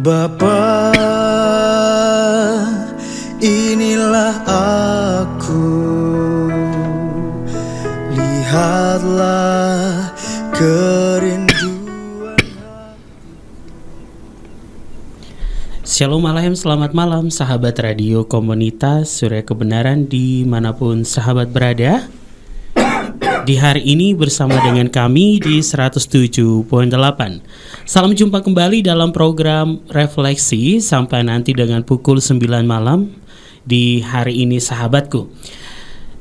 Bapa, inilah aku, lihatlah kerinduan. Shalom Alaikum, selamat malam sahabat radio komunitas Surya Kebenaran dimanapun sahabat berada. Di hari ini bersama dengan kami di 107.8. Salam jumpa kembali dalam program Refleksi sampai nanti dengan pukul 9 malam di hari ini sahabatku.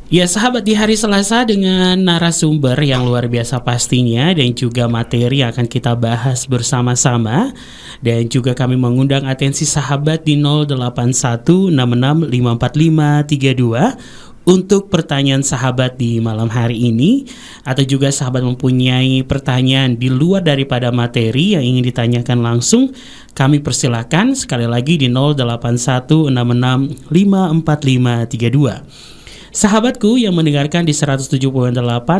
Ya sahabat, di hari Selasa dengan narasumber yang luar biasa pastinya dan juga materi yang akan kita bahas bersama-sama. Dan juga kami mengundang atensi sahabat di 0816654532 untuk pertanyaan sahabat di malam hari ini. Atau juga sahabat mempunyai pertanyaan di luar daripada materi yang ingin ditanyakan langsung, kami persilakan sekali lagi di 0816654532. Sahabatku yang mendengarkan di 107.8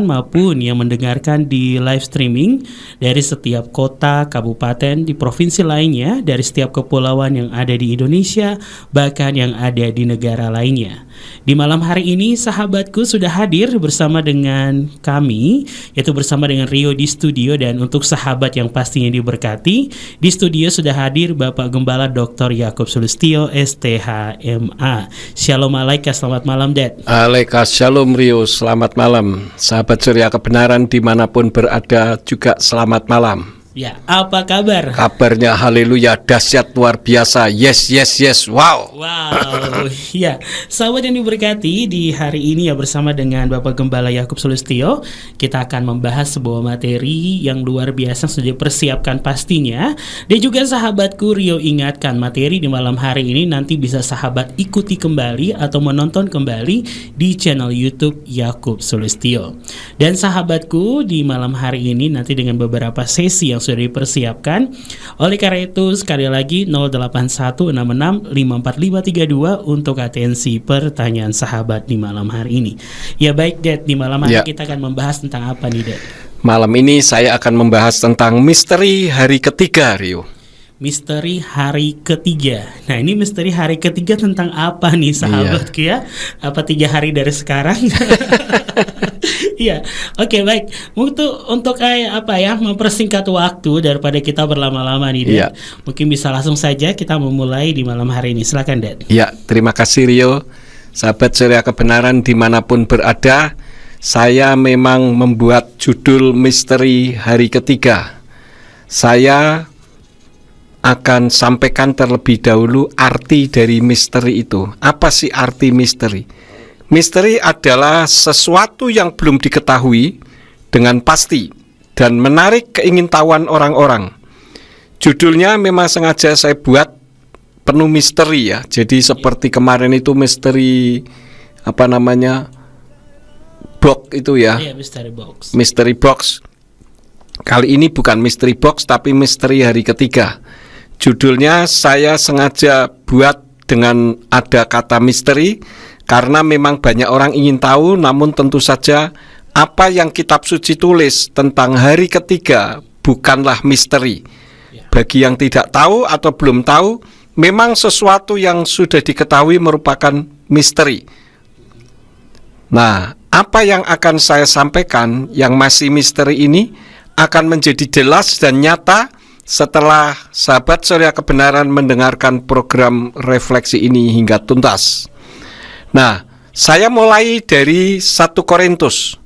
maupun yang mendengarkan di live streaming dari setiap kota, kabupaten, di provinsi lainnya, dari setiap kepulauan yang ada di Indonesia, bahkan yang ada di negara lainnya. Di malam hari ini sahabatku sudah hadir bersama dengan kami, yaitu bersama dengan Rio di studio. Dan untuk sahabat yang pastinya diberkati, di studio sudah hadir Bapak Gembala Dr. Yakub Sulistyo STHMA. Shalom alaikum, selamat malam Dad. Shalom Rio, selamat malam. Sahabat Surya Kebenaran dimanapun berada juga selamat malam. Ya, apa kabar? Kabarnya haleluya, dahsyat, luar biasa. Yes, wow. Wow, ya, sahabat yang diberkati, di hari ini ya bersama dengan Bapak Gembala Yakub Sulistyo, kita akan membahas sebuah materi yang luar biasa sudah dipersiapkan pastinya. Dan juga sahabatku, Rio ingatkan materi di malam hari ini nanti bisa sahabat ikuti kembali atau menonton kembali di channel YouTube Yakub Sulistyo. Dan sahabatku, di malam hari ini nanti dengan beberapa sesi yang sudah dipersiapkan. Oleh karena itu sekali lagi 0816654532 untuk atensi pertanyaan sahabat di malam hari ini. Ya baik Dad, di malam hari kita akan membahas tentang apa nih Dad? Malam ini saya akan membahas tentang misteri hari ketiga, Rio. Misteri hari ketiga. Nah ini misteri hari ketiga tentang apa nih sahabatku ya? Apa 3 hari dari sekarang? Iya, oke baik. Untuk mempersingkat waktu daripada kita berlama-lama nih Dad. Mungkin bisa langsung saja kita memulai di malam hari ini. Silakan Dad. Ya, terima kasih Rio. Sahabat Surya Kebenaran dimanapun berada, saya memang membuat judul misteri hari ketiga. Saya akan sampaikan terlebih dahulu arti dari misteri itu. Apa sih arti misteri? Misteri adalah sesuatu yang belum diketahui dengan pasti dan menarik keingintahuan orang-orang. Judulnya memang sengaja saya buat penuh misteri ya. Jadi seperti kemarin itu misteri box itu ya. Misteri box. Misteri box. Kali ini bukan misteri box tapi misteri hari ketiga. Judulnya saya sengaja buat dengan ada kata misteri karena memang banyak orang ingin tahu, namun tentu saja apa yang kitab suci tulis tentang hari ketiga bukanlah misteri. Bagi yang tidak tahu atau belum tahu, memang sesuatu yang sudah diketahui merupakan misteri. Nah, apa yang akan saya sampaikan yang masih misteri ini akan menjadi jelas dan nyata setelah sahabat Surya Kebenaran mendengarkan program refleksi ini hingga tuntas. Nah, saya mulai dari 1 Korintus,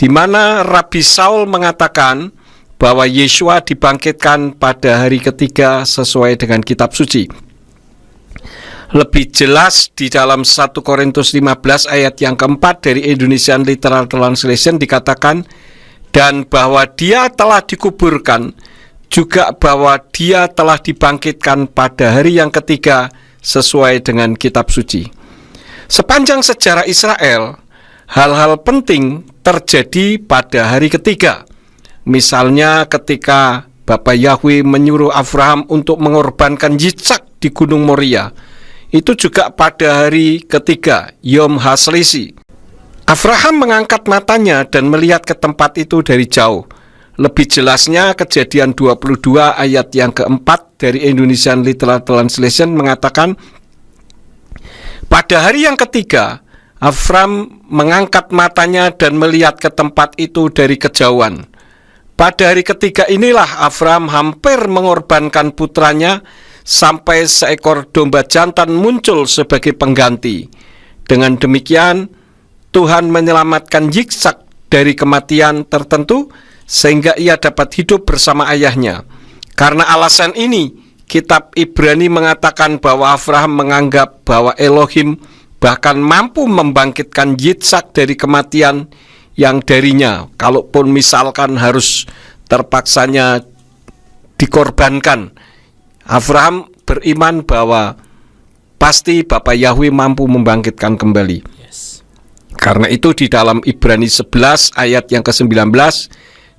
di mana Rabi Saul mengatakan bahwa Yesua dibangkitkan pada hari ketiga sesuai dengan kitab suci. Lebih jelas di dalam 1 Korintus 15 ayat yang keempat dari Indonesian Literal Translation dikatakan, dan bahwa dia telah dikuburkan, juga bahwa dia telah dibangkitkan pada hari yang ketiga sesuai dengan kitab suci. Sepanjang sejarah Israel, hal-hal penting terjadi pada hari ketiga. Misalnya ketika Bapak Yahweh menyuruh Abraham untuk mengorbankan Yitzhak di Gunung Moria. Itu juga pada hari ketiga, Yom HaShelishih. Abraham mengangkat matanya dan melihat ke tempat itu dari jauh. Lebih jelasnya Kejadian 22 ayat yang keempat dari Indonesian Literal Translation mengatakan, pada hari yang ketiga, Avram mengangkat matanya dan melihat ke tempat itu dari kejauhan. Pada hari ketiga inilah Avram hampir mengorbankan putranya sampai seekor domba jantan muncul sebagai pengganti. Dengan demikian, Tuhan menyelamatkan Yitzhak dari kematian tertentu sehingga ia dapat hidup bersama ayahnya. Karena alasan ini, kitab Ibrani mengatakan bahwa Abraham menganggap bahwa Elohim bahkan mampu membangkitkan Yitzhak dari kematian yang darinya, kalaupun misalkan harus terpaksanya dikorbankan. Abraham beriman bahwa pasti Bapa Yahweh mampu membangkitkan kembali. Karena itu di dalam Ibrani 11 ayat yang ke-19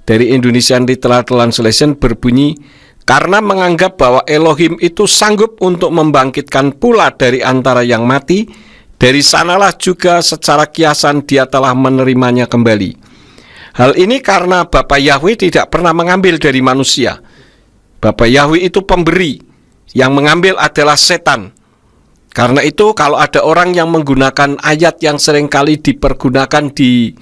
dari Indonesian Literal Translation berbunyi, karena menganggap bahwa Elohim itu sanggup untuk membangkitkan pula dari antara yang mati, dari sanalah juga secara kiasan dia telah menerimanya kembali. Hal ini karena Bapa Yahweh tidak pernah mengambil dari manusia. Bapa Yahweh itu pemberi, yang mengambil adalah setan. Karena itu kalau ada orang yang menggunakan ayat yang seringkali dipergunakan di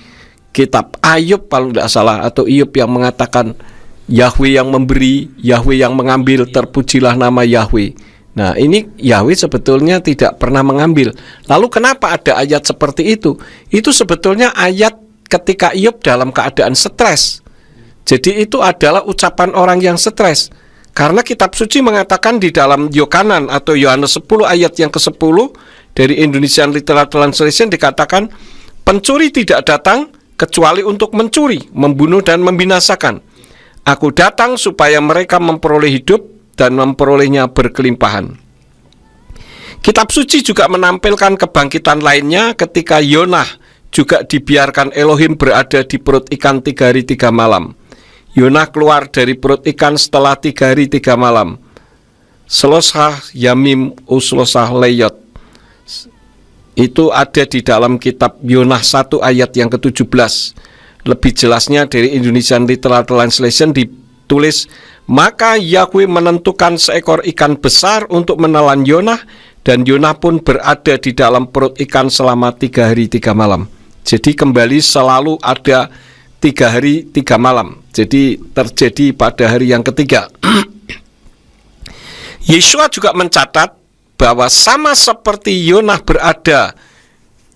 kitab Ayub kalau tidak salah, atau Ayub yang mengatakan Yahweh yang memberi, Yahweh yang mengambil, terpujilah nama Yahweh. Nah, ini Yahweh sebetulnya tidak pernah mengambil. Lalu kenapa ada ayat seperti itu? Itu sebetulnya ayat ketika Ayub dalam keadaan stres. Jadi itu adalah ucapan orang yang stres. Karena kitab suci mengatakan di dalam Yohanan atau Yohanes 10 ayat yang ke-10 dari Indonesian Literal Translation dikatakan, pencuri tidak datang kecuali untuk mencuri, membunuh dan membinasakan. Aku datang supaya mereka memperoleh hidup dan memperolehnya berkelimpahan. Kitab suci juga menampilkan kebangkitan lainnya ketika Yonah juga dibiarkan Elohim berada di perut ikan 3 hari 3 malam. Yonah keluar dari perut ikan setelah 3 hari 3 malam. Selosah Yamim Uslosah Leyot. Itu ada di dalam kitab Yonah 1 ayat yang ke-17. Lebih jelasnya dari Indonesian Literal Translation ditulis, maka Yahweh menentukan seekor ikan besar untuk menelan Yonah, dan Yonah pun berada di dalam perut ikan selama 3 hari 3 malam. Jadi kembali selalu ada 3 hari 3 malam. Jadi terjadi pada hari yang ketiga. Yeshua juga mencatat bahwa sama seperti Yonah berada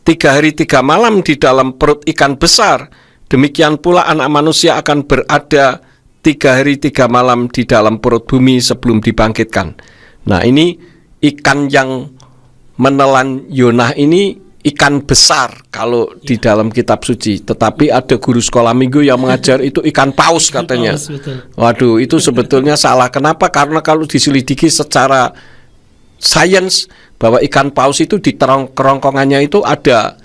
3 hari 3 malam di dalam perut ikan besar, demikian pula anak manusia akan berada 3 hari 3 malam di dalam perut bumi sebelum dibangkitkan. Nah, ini ikan yang menelan Yonah ini ikan besar kalau di dalam kitab suci. Tetapi ada guru sekolah minggu yang mengajar itu ikan paus katanya. Waduh, itu sebetulnya salah. Kenapa? Karena kalau diselidiki secara sains bahwa ikan paus itu di kerongkongannya itu ada,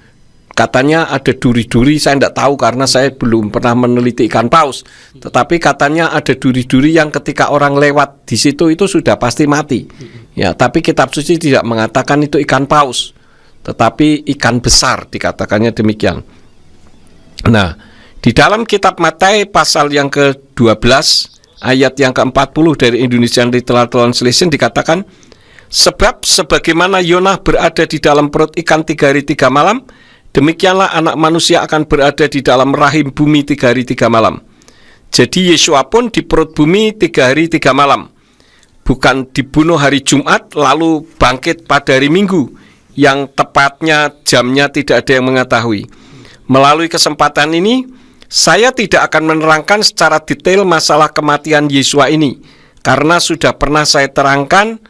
katanya ada duri-duri. Saya tidak tahu karena saya belum pernah meneliti ikan paus. Tetapi katanya ada duri-duri yang ketika orang lewat di situ itu sudah pasti mati. Ya, tapi kitab suci tidak mengatakan itu ikan paus, tetapi ikan besar dikatakannya demikian. Nah, di dalam kitab Matius pasal yang ke-12 ayat yang ke-40 dari Indonesian Literal Translation dikatakan, sebab sebagaimana Yonah berada di dalam perut ikan 3 hari 3 malam, demikianlah anak manusia akan berada di dalam rahim bumi 3 hari 3 malam. Jadi Yeshua pun di perut bumi 3 hari 3 malam. Bukan dibunuh hari Jumat lalu bangkit pada hari Minggu, yang tepatnya jamnya tidak ada yang mengetahui. Melalui kesempatan ini, saya tidak akan menerangkan secara detail masalah kematian Yeshua ini, karena sudah pernah saya terangkan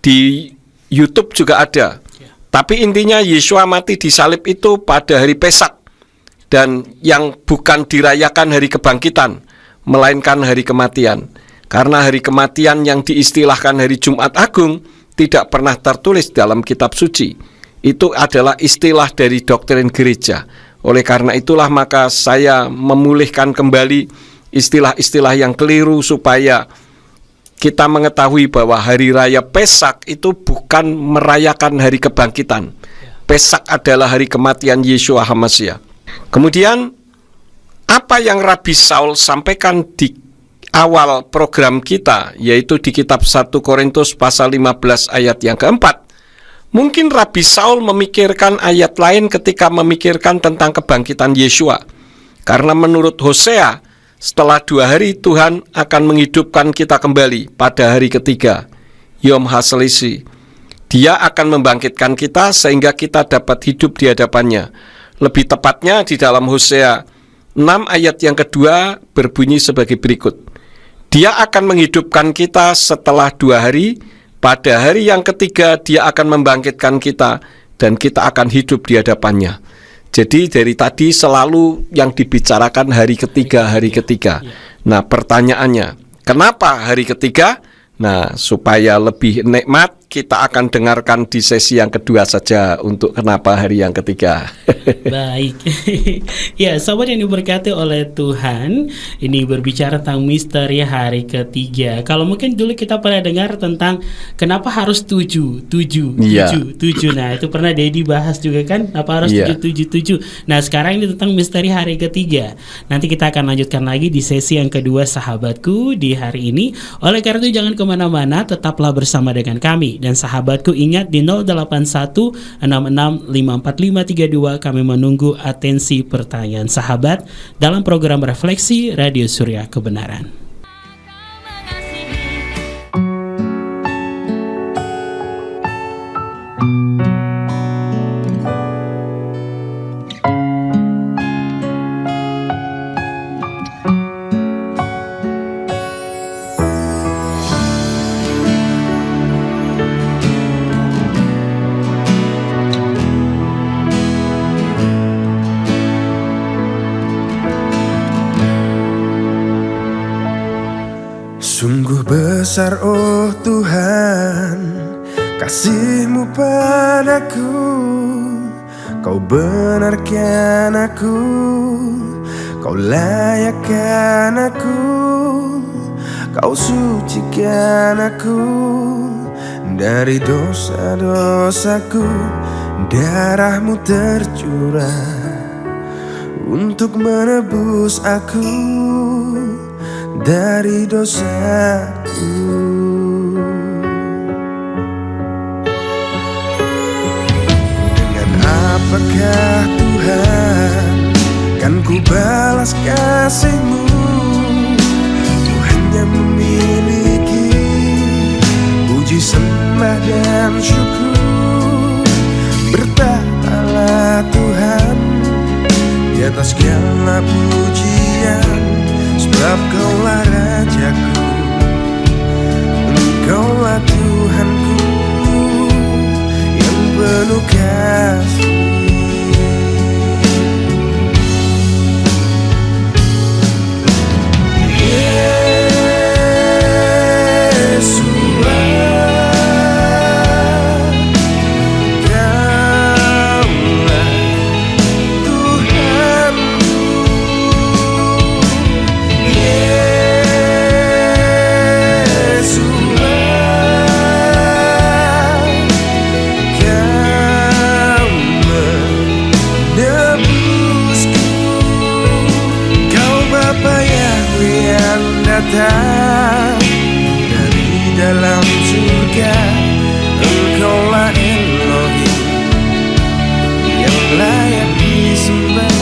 di YouTube juga ada. Tapi intinya Yeshua mati di salib itu pada hari Pesak, dan yang bukan dirayakan hari kebangkitan, melainkan hari kematian. Karena hari kematian yang diistilahkan hari Jumat Agung tidak pernah tertulis dalam kitab suci. Itu adalah istilah dari doktrin gereja. Oleh karena itulah maka saya memulihkan kembali istilah-istilah yang keliru supaya kita mengetahui bahwa hari raya Pesak itu bukan merayakan hari kebangkitan. Pesak adalah hari kematian Yeshua HaMashiach. Kemudian apa yang Rabi Saul sampaikan di awal program kita, yaitu di kitab 1 Korintus pasal 15 ayat yang keempat, mungkin Rabi Saul memikirkan ayat lain ketika memikirkan tentang kebangkitan Yesua. Karena menurut Hosea, setelah 2 hari Tuhan akan menghidupkan kita kembali pada hari ketiga, Yom HaSelisi. Dia akan membangkitkan kita sehingga kita dapat hidup di hadapannya. Lebih tepatnya di dalam Hosea 6 ayat yang kedua berbunyi sebagai berikut. Dia akan menghidupkan kita setelah 2 hari, pada hari yang ketiga dia akan membangkitkan kita dan kita akan hidup di hadapannya. Jadi dari tadi selalu yang dibicarakan hari ketiga. Nah, pertanyaannya, kenapa hari ketiga? Nah, supaya lebih nikmat, kita akan dengarkan di sesi yang kedua saja untuk kenapa hari yang ketiga. Baik. Ya, sahabat yang diberkati oleh Tuhan, ini berbicara tentang misteri hari ketiga. Kalau mungkin dulu kita pernah dengar tentang kenapa harus 7. Nah, itu pernah Dedi bahas juga kan, apa harus 7. Nah, sekarang ini tentang misteri hari ketiga. Nanti kita akan lanjutkan lagi di sesi yang kedua, sahabatku, di hari ini. Oleh karena itu jangan kemana-mana, tetaplah bersama dengan kami. Dan sahabatku, ingat di 08166554532 kami menunggu atensi pertanyaan sahabat dalam program Refleksi Radio Surya Kebenaran. Sungguh besar, oh Tuhan, kasih-Mu padaku. Kau benarkan aku, Kau layakkan aku, Kau sucikan aku dari dosa-dosaku. Darah-Mu tercurah untuk menebus aku dari dosaku. Dengan apakah Tuhan kan ku balas kasih-Mu? Ku hanya memiliki puji, sembah dan syukur. Bertahtalah Tuhan di atas segala pujian, sebab Kaulah Rajaku, Engkaulah Tuhanku yang penuh kasih. Dari dalam surga, Engkaulah Elohim yang layak disembah,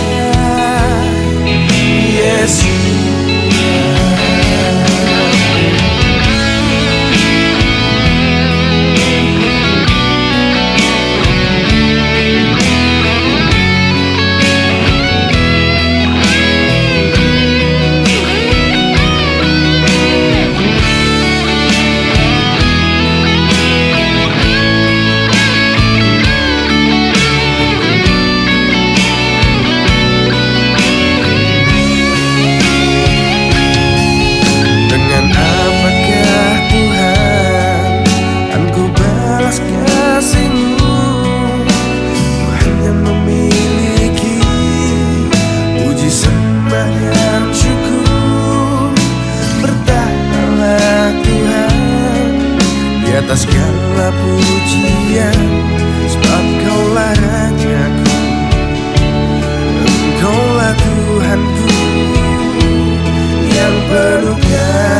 Yesus. Atas segala pujian, sebab Kaulah Rajaku, Engkaulah Tuhanku yang penuh kasih.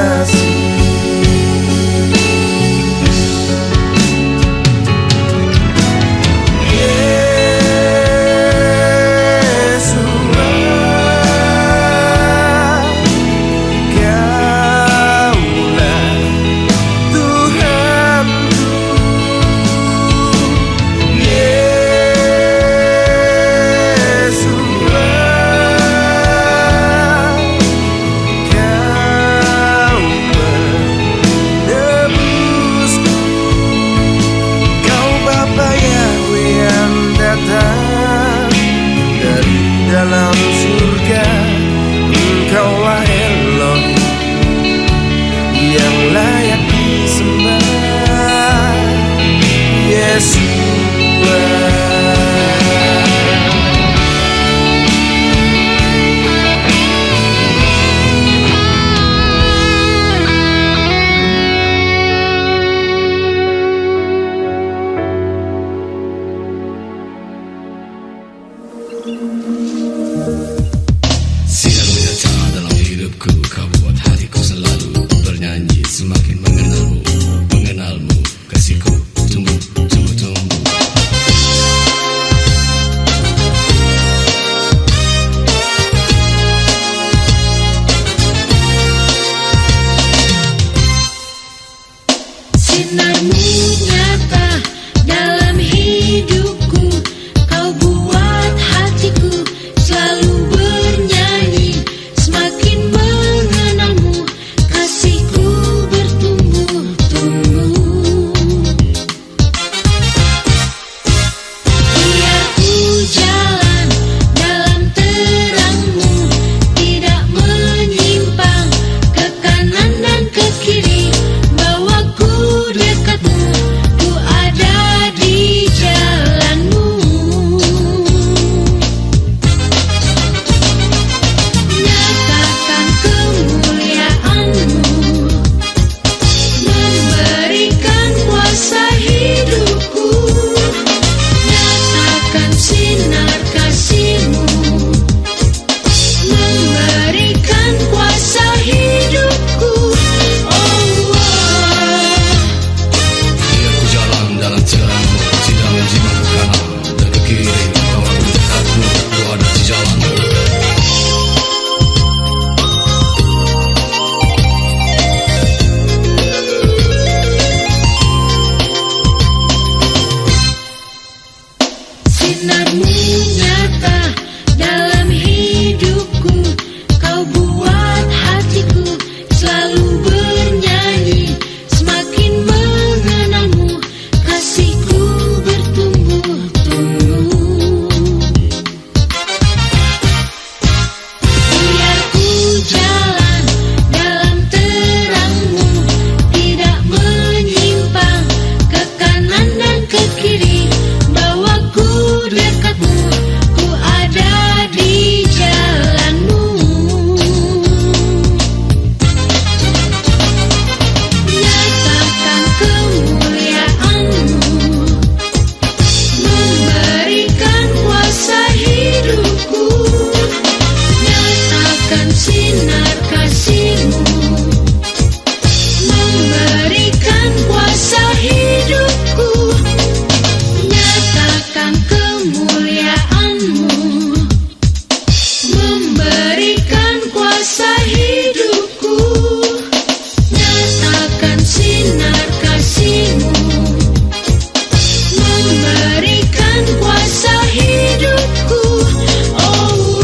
Sinarmu nyata dalam hidupku, kau buat hatiku selalu bernyanyi. Semakin mengenalmu, kasihku bertumbuh-tumbuh. Biar ku jalan dalam terangmu, tidak menyimpang ke kanan dan ke kiri. Bawaku dekatmu, ku ada di jalanmu. Nyatakan kemuliaanmu, memberikan kuasa hidupku. Nyatakan sinar kasihmu, memberikan kuasa hidupku. Oh, Biar ku jalan dalam jalanmu, tidak menjimat ke kanan dan ke kiri. Bahwa ku dekatmu, ku ada di jalanmu. sinarmu nyata dalam hidupku, kau buat hatiku selalu bernyanyi. Semakin mengenalmu, kasihku bertumbuh-tumbuh. Biar ku jalan dalam terangmu, tidak menyimpang ke kanan dan ke kiri. Bawaku dekatmu, ku ada di jalanmu. Nyatakan kemuliaanmu, memberikan kuasa hidupku. Nyatakan sinar kasihmu, memberikan kuasa hidupku. Nyatakan kemuliaanmu, memberikan kuasa hidupku. Nyatakan sinar kasihmu, memberikan kuasa hidupku. Oh,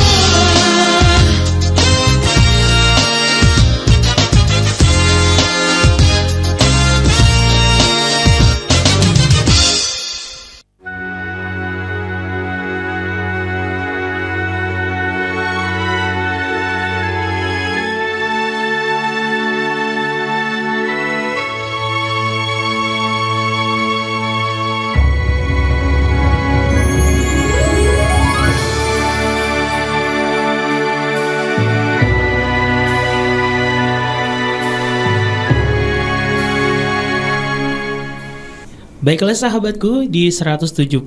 Baiklah sahabatku, di 107.8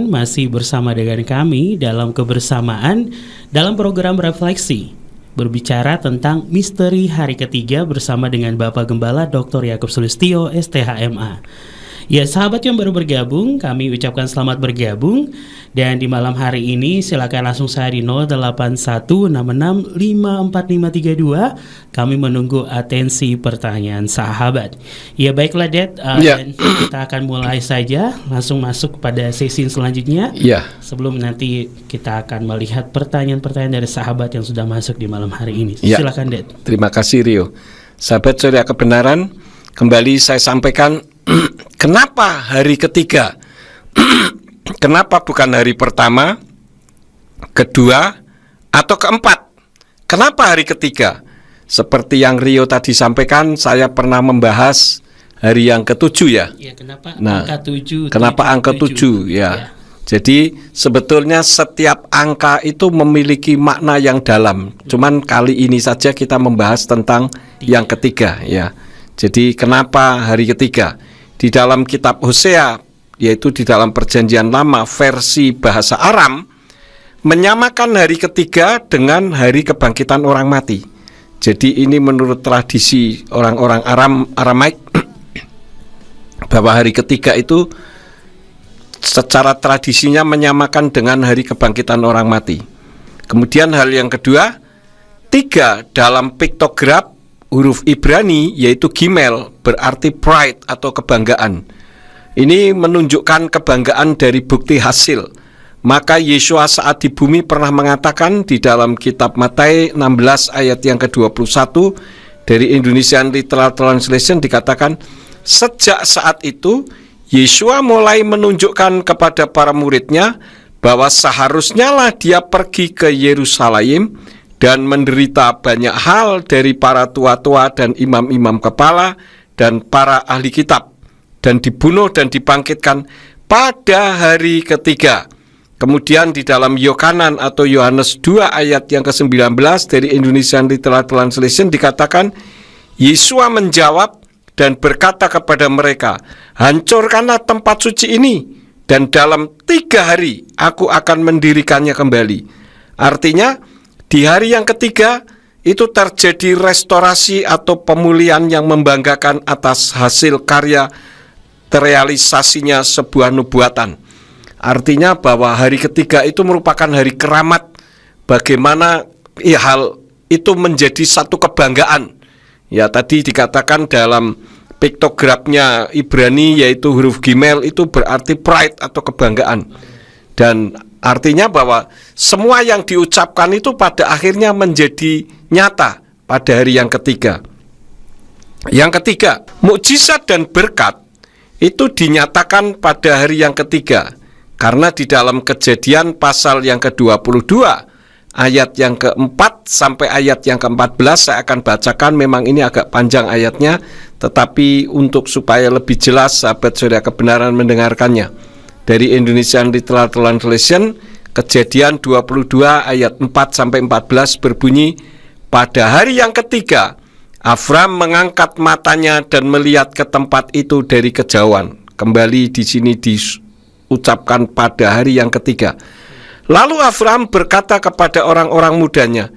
masih bersama dengan kami dalam kebersamaan dalam program refleksi, berbicara tentang misteri hari ketiga bersama dengan Bapak Gembala Dr. Yakub Sulistyo STHMA. Ya sahabat yang baru bergabung, kami ucapkan selamat bergabung. Dan di malam hari ini silakan langsung saya di 0816654532. Kami menunggu atensi pertanyaan sahabat. Ya baiklah Dad, dan kita akan mulai saja langsung masuk pada sesi selanjutnya. Sebelum nanti kita akan melihat pertanyaan-pertanyaan dari sahabat yang sudah masuk di malam hari ini. Silakan Dad. Terima kasih Rio. Sahabat Surya Kebenaran, kembali saya sampaikan kenapa hari ketiga? Kenapa bukan hari pertama, kedua, atau keempat? Kenapa hari ketiga? Seperti yang Rio tadi sampaikan, saya pernah membahas hari yang ketujuh ya. Kenapa angka 7? Kenapa angka 7 ya. Jadi sebetulnya setiap angka itu memiliki makna yang dalam. Cuman kali ini saja kita membahas tentang yang ketiga ya. Jadi kenapa hari ketiga? Di dalam kitab Hosea, yaitu di dalam Perjanjian Lama versi bahasa Aram, menyamakan hari ketiga dengan hari kebangkitan orang mati. Jadi ini menurut tradisi orang-orang Aramaik bahwa hari ketiga itu secara tradisinya menyamakan dengan hari kebangkitan orang mati. Kemudian hal yang kedua, 3 dalam piktograf huruf Ibrani yaitu Gimel, berarti pride atau kebanggaan. Ini menunjukkan kebanggaan dari bukti hasil. Maka Yeshua saat di bumi pernah mengatakan di dalam kitab Matius 16 ayat yang ke-21 dari Indonesian Literal Translation dikatakan, sejak saat itu Yeshua mulai menunjukkan kepada para muridnya bahwa seharusnya lah dia pergi ke Yerusalem dan menderita banyak hal dari para tua-tua dan imam-imam kepala dan para ahli kitab, dan dibunuh dan dibangkitkan pada hari ketiga. Kemudian di dalam Yohanan atau Yohanes 2 ayat yang ke-19 dari Indonesian Literal Translation dikatakan, Yeshua menjawab dan berkata kepada mereka, hancurkanlah tempat suci ini, dan dalam 3 hari aku akan mendirikannya kembali. Artinya di hari yang ketiga itu terjadi restorasi atau pemulihan yang membanggakan atas hasil karya terrealisasinya sebuah nubuatan. Artinya bahwa hari ketiga itu merupakan hari keramat, bagaimana hal itu menjadi satu kebanggaan. Ya, tadi dikatakan dalam piktografnya Ibrani yaitu huruf Gimel itu berarti pride atau kebanggaan. Dan artinya bahwa semua yang diucapkan itu pada akhirnya menjadi nyata pada hari yang ketiga. Yang ketiga, mukjizat dan berkat itu dinyatakan pada hari yang ketiga. Karena di dalam Kejadian pasal yang ke-22 ayat yang ke-4 sampai ayat yang ke-14 saya akan bacakan, memang ini agak panjang ayatnya, tetapi untuk supaya lebih jelas sahabat saudara kebenaran mendengarkannya. Dari Indonesian Literal Translation, Kejadian 22 ayat 4 sampai 14 berbunyi, pada hari yang ketiga Avram mengangkat matanya dan melihat ke tempat itu dari kejauhan. Kembali di sini diucapkan pada hari yang ketiga. Lalu Avram berkata kepada orang-orang mudanya,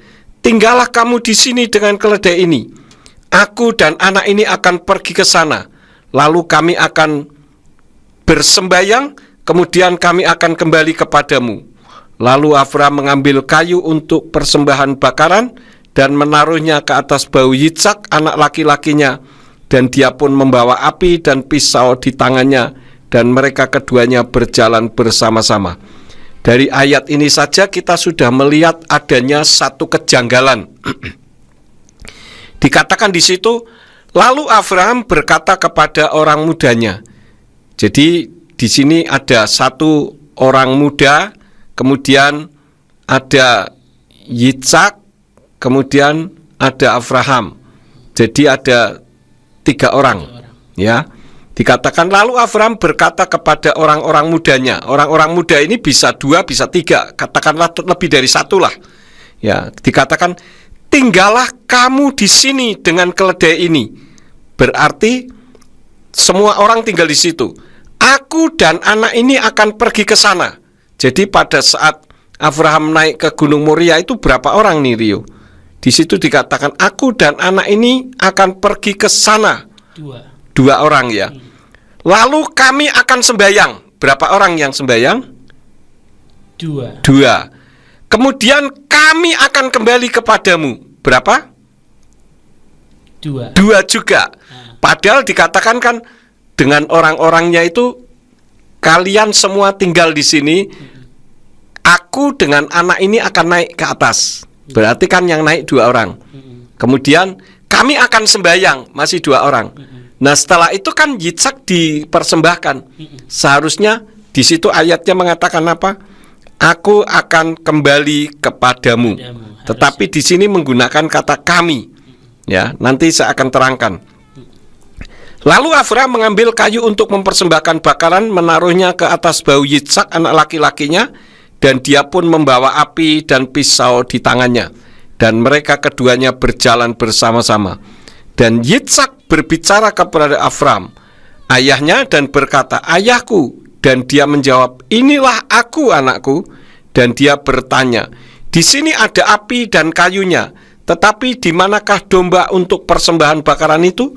tinggallah kamu di sini dengan keledai ini. Aku dan anak ini akan pergi ke sana. Lalu kami akan bersembayang, kemudian kami akan kembali kepadamu. Lalu Avram mengambil kayu untuk persembahan bakaran dan menaruhnya ke atas bahu Yitzhak anak laki-lakinya, dan dia pun membawa api dan pisau di tangannya, dan mereka keduanya berjalan bersama-sama. Dari ayat ini saja kita sudah melihat adanya satu kejanggalan. Dikatakan di situ, lalu Abraham berkata kepada orang mudanya. Jadi di sini ada satu orang muda, kemudian ada Yitzhak, kemudian ada Abraham. Jadi ada 3 orang, ya. Dikatakan lalu Abraham berkata kepada orang-orang mudanya. Orang-orang muda ini bisa 2, bisa 3, katakanlah lebih dari 1 lah. Ya, dikatakan tinggallah kamu di sini dengan keledai ini. Berarti semua orang tinggal di situ. Aku dan anak ini akan pergi ke sana. Jadi pada saat Abraham naik ke Gunung Moria itu berapa orang nih, Rio? Di situ dikatakan aku dan anak ini akan pergi ke sana. 2 orang ya. Lalu kami akan sembahyang. Berapa orang yang sembahyang? 2. Kemudian kami akan kembali kepadamu. Berapa? 2 juga. Padahal dikatakan kan dengan orang-orangnya itu, kalian semua tinggal di sini. Aku dengan anak ini akan naik ke atas. Berarti kan yang naik 2 orang. Kemudian kami akan sembahyang, masih 2 orang. Nah setelah itu kan Yitzhak dipersembahkan. Seharusnya di situ ayatnya mengatakan apa? Aku akan kembali kepadamu. Tetapi di sini menggunakan kata kami. Ya, nanti saya akan terangkan. Lalu Abraham mengambil kayu untuk mempersembahkan bakaran, menaruhnya ke atas bahu Yitzhak anak laki-lakinya, dan dia pun membawa api dan pisau di tangannya, dan mereka keduanya berjalan bersama-sama. Dan Yitzhak berbicara kepada Abraham, ayahnya, dan berkata, ayahku. Dan dia menjawab, inilah aku anakku. Dan dia bertanya, di sini ada api dan kayunya, tetapi di manakah domba untuk persembahan bakaran itu?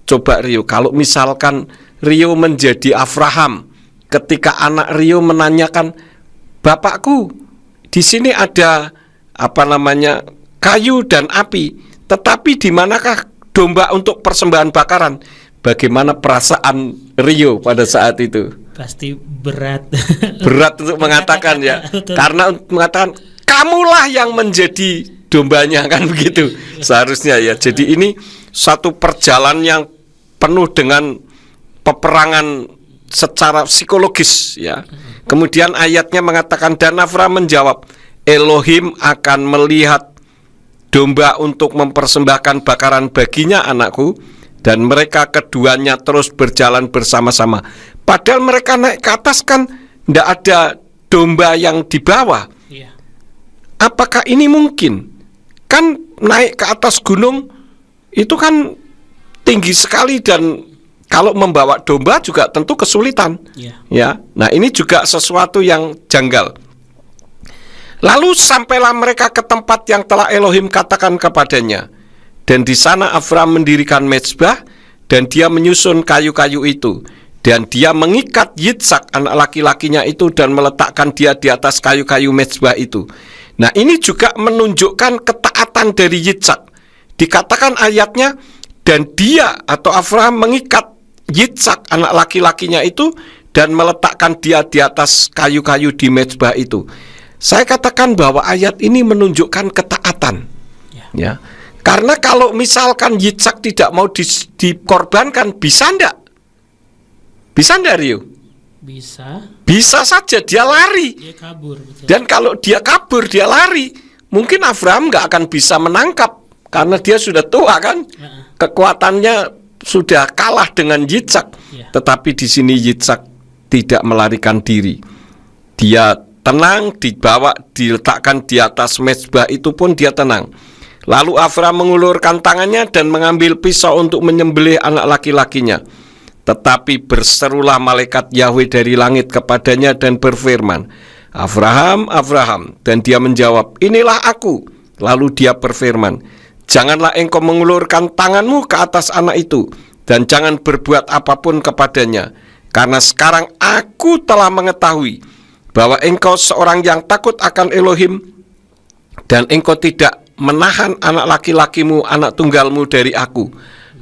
Coba Rio, kalau misalkan Rio menjadi Abraham, ketika anak Rio menanyakan, bapakku, di sini ada kayu dan api, tetapi di manakah domba untuk persembahan bakaran. Bagaimana perasaan Rio pada saat itu? Pasti berat. Berat untuk mengatakan ya. Betul. Karena untuk mengatakan kamulah yang menjadi dombanya, kan begitu seharusnya ya. Jadi ini satu perjalanan yang penuh dengan peperangan secara psikologis ya. Kemudian ayatnya mengatakan, dan Abraham menjawab, Elohim akan melihat domba untuk mempersembahkan bakaran baginya, anakku. Dan mereka keduanya terus berjalan bersama-sama. Padahal mereka naik ke atas kan tidak ada domba yang dibawa. Iya. Apakah ini mungkin? Kan naik ke atas gunung itu kan tinggi sekali, dan kalau membawa domba juga tentu kesulitan. Iya. Ya. Nah, ini juga sesuatu yang janggal. Lalu sampailah mereka ke tempat yang telah Elohim katakan kepadanya. Dan di sana Abraham mendirikan mezbah, dan dia menyusun kayu-kayu itu. Dan dia mengikat Yitzhak anak laki-lakinya itu dan meletakkan dia di atas kayu-kayu mezbah itu. Nah, ini juga menunjukkan ketaatan dari Yitzhak. Dikatakan ayatnya, dan dia atau Abraham mengikat Yitzhak anak laki-lakinya itu dan meletakkan dia di atas kayu-kayu di mezbah itu. Saya katakan bahwa ayat ini menunjukkan ketaatan. Ya. Karena kalau misalkan Yitzhak tidak mau dikorbankan, bisa enggak? Bisa enggak, Rio? Bisa. Bisa saja, dia lari. Dia kabur. Betul. Dan kalau dia kabur, dia lari, mungkin Abraham enggak akan bisa menangkap, karena dia sudah tua kan? Kekuatannya sudah kalah dengan Yitzhak. Ya. Tetapi di sini Yitzhak tidak melarikan diri. Dia tenang, dibawa, diletakkan di atas mezbah itu pun dia tenang. Lalu Abraham mengulurkan tangannya dan mengambil pisau untuk menyembelih anak laki-lakinya. Tetapi berserulah malaikat Yahweh dari langit kepadanya dan berfirman, Abraham, Abraham. Dan dia menjawab, inilah aku. Lalu dia berfirman, janganlah engkau mengulurkan tanganmu ke atas anak itu, dan jangan berbuat apapun kepadanya. Karena sekarang aku telah mengetahui bahwa engkau seorang yang takut akan Elohim, dan engkau tidak menahan anak laki-lakimu, anak tunggalmu dari aku.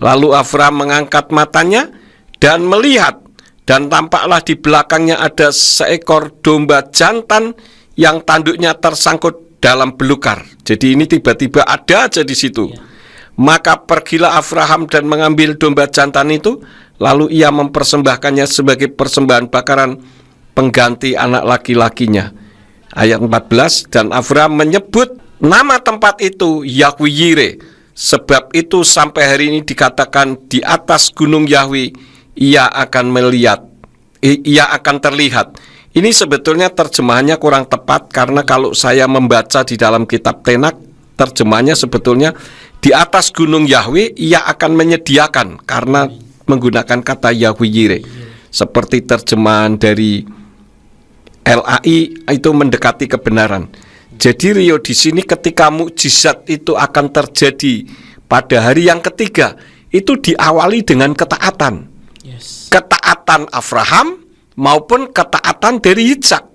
Lalu Abraham mengangkat matanya dan melihat, dan tampaklah di belakangnya ada seekor domba jantan yang tanduknya tersangkut dalam belukar. Jadi ini tiba-tiba ada aja di situ. Maka pergilah Abraham dan mengambil domba jantan itu, lalu ia mempersembahkannya sebagai persembahan bakaran pengganti anak laki-lakinya. Ayat 14, dan Abraham menyebut nama tempat itu Yahweh Yireh. Sebab itu sampai hari ini dikatakan di atas gunung Yahweh ia akan melihat, ia akan terlihat. Ini sebetulnya terjemahannya kurang tepat, karena kalau saya membaca di dalam kitab Tenak, terjemahannya sebetulnya di atas gunung Yahweh ia akan menyediakan, karena menggunakan kata Yahweh Yireh. Seperti terjemahan dari LAI itu mendekati kebenaran. Jadi Rio, di sini ketika mukjizat itu akan terjadi pada hari yang ketiga, itu diawali dengan ketaatan. Yes. Ketaatan Abraham maupun ketaatan dari Yitzhak.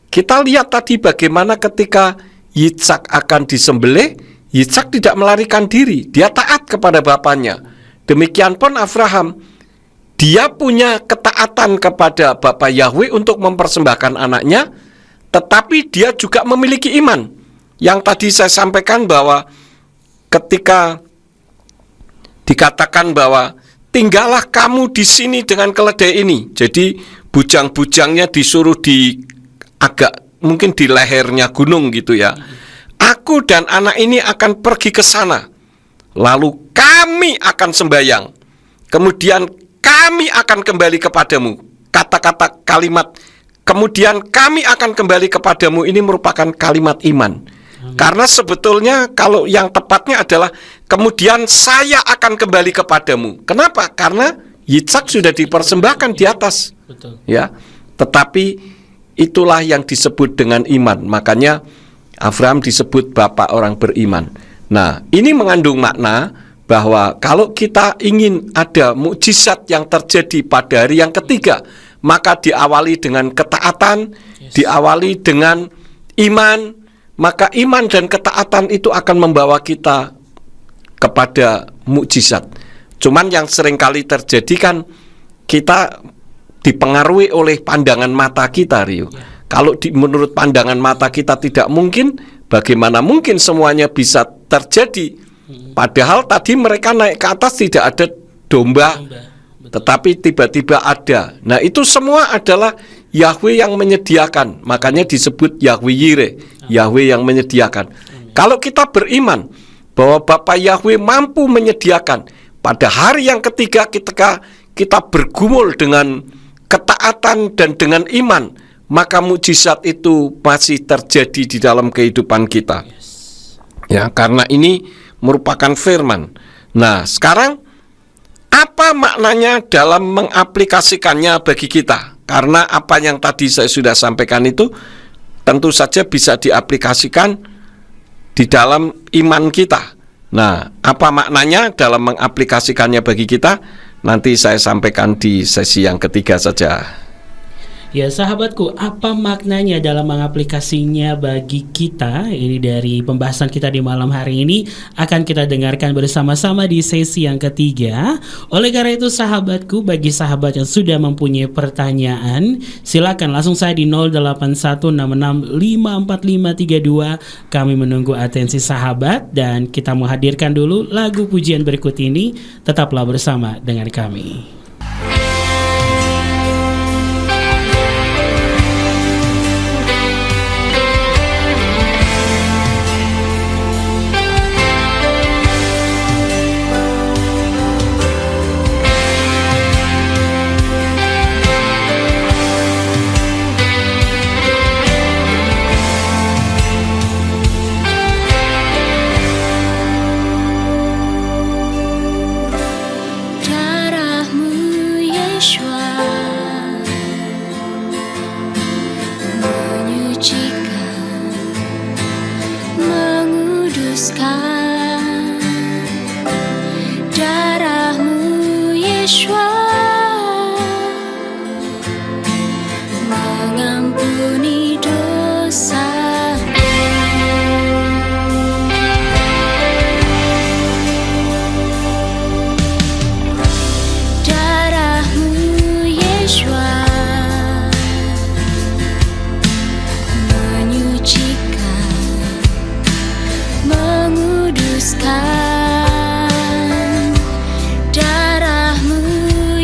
Kita lihat tadi bagaimana ketika Yitzhak akan disembelih, Yitzhak tidak melarikan diri, dia taat kepada bapaknya. Demikian pun Abraham, dia punya ketaatan kepada Bapa Yahweh untuk mempersembahkan anaknya, tetapi dia juga memiliki iman. Yang tadi saya sampaikan bahwa ketika dikatakan bahwa tinggallah kamu di sini dengan keledai ini. Jadi bujang-bujangnya disuruh di agak mungkin di lehernya gunung gitu ya. Aku dan anak ini akan pergi ke sana. Lalu kami akan sembahyang. Kemudian kami akan kembali kepadamu. Kata-kata kalimat kemudian kami akan kembali kepadamu ini merupakan kalimat iman. Karena sebetulnya kalau yang tepatnya adalah kemudian saya akan kembali kepadamu. Kenapa? Karena Yitzhak sudah dipersembahkan di atas. Betul. Ya. Tetapi itulah yang disebut dengan iman. Makanya Abraham disebut bapak orang beriman. Nah, ini mengandung makna bahwa kalau kita ingin ada mukjizat yang terjadi pada hari yang ketiga, maka diawali dengan ketaatan, diawali dengan iman. Maka iman dan ketaatan itu akan membawa kita kepada mukjizat. Cuman yang sering kali terjadi kan kita dipengaruhi oleh pandangan mata kita, Rio. Kalau menurut pandangan mata kita tidak mungkin, bagaimana mungkin semuanya bisa terjadi? Padahal tadi mereka naik ke atas tidak ada domba, tetapi tiba-tiba ada. Nah, itu semua adalah Yahweh yang menyediakan. Makanya disebut Yahweh Yireh, Yahweh yang menyediakan. Kalau kita beriman bahwa Bapa Yahweh mampu menyediakan, pada hari yang ketiga ketika kita bergumul dengan ketaatan dan dengan iman, maka mukjizat itu masih terjadi di dalam kehidupan kita. Ya, karena ini merupakan firman. Nah, sekarang apa maknanya dalam mengaplikasikannya bagi kita? Karena apa yang tadi saya sudah sampaikan itu tentu saja bisa diaplikasikan di dalam iman kita. Nah, apa maknanya dalam mengaplikasikannya bagi kita? Nanti saya sampaikan di sesi yang ketiga saja. Ya sahabatku, apa maknanya dalam mengaplikasinya bagi kita? Ini dari pembahasan kita di malam hari ini akan kita dengarkan bersama-sama di sesi yang ketiga. Oleh karena itu sahabatku, bagi sahabat yang sudah mempunyai pertanyaan, silakan langsung saya di 0816654532. Kami menunggu atensi sahabat dan kita menghadirkan dulu lagu pujian berikut ini. Tetaplah bersama dengan kami. Darahmu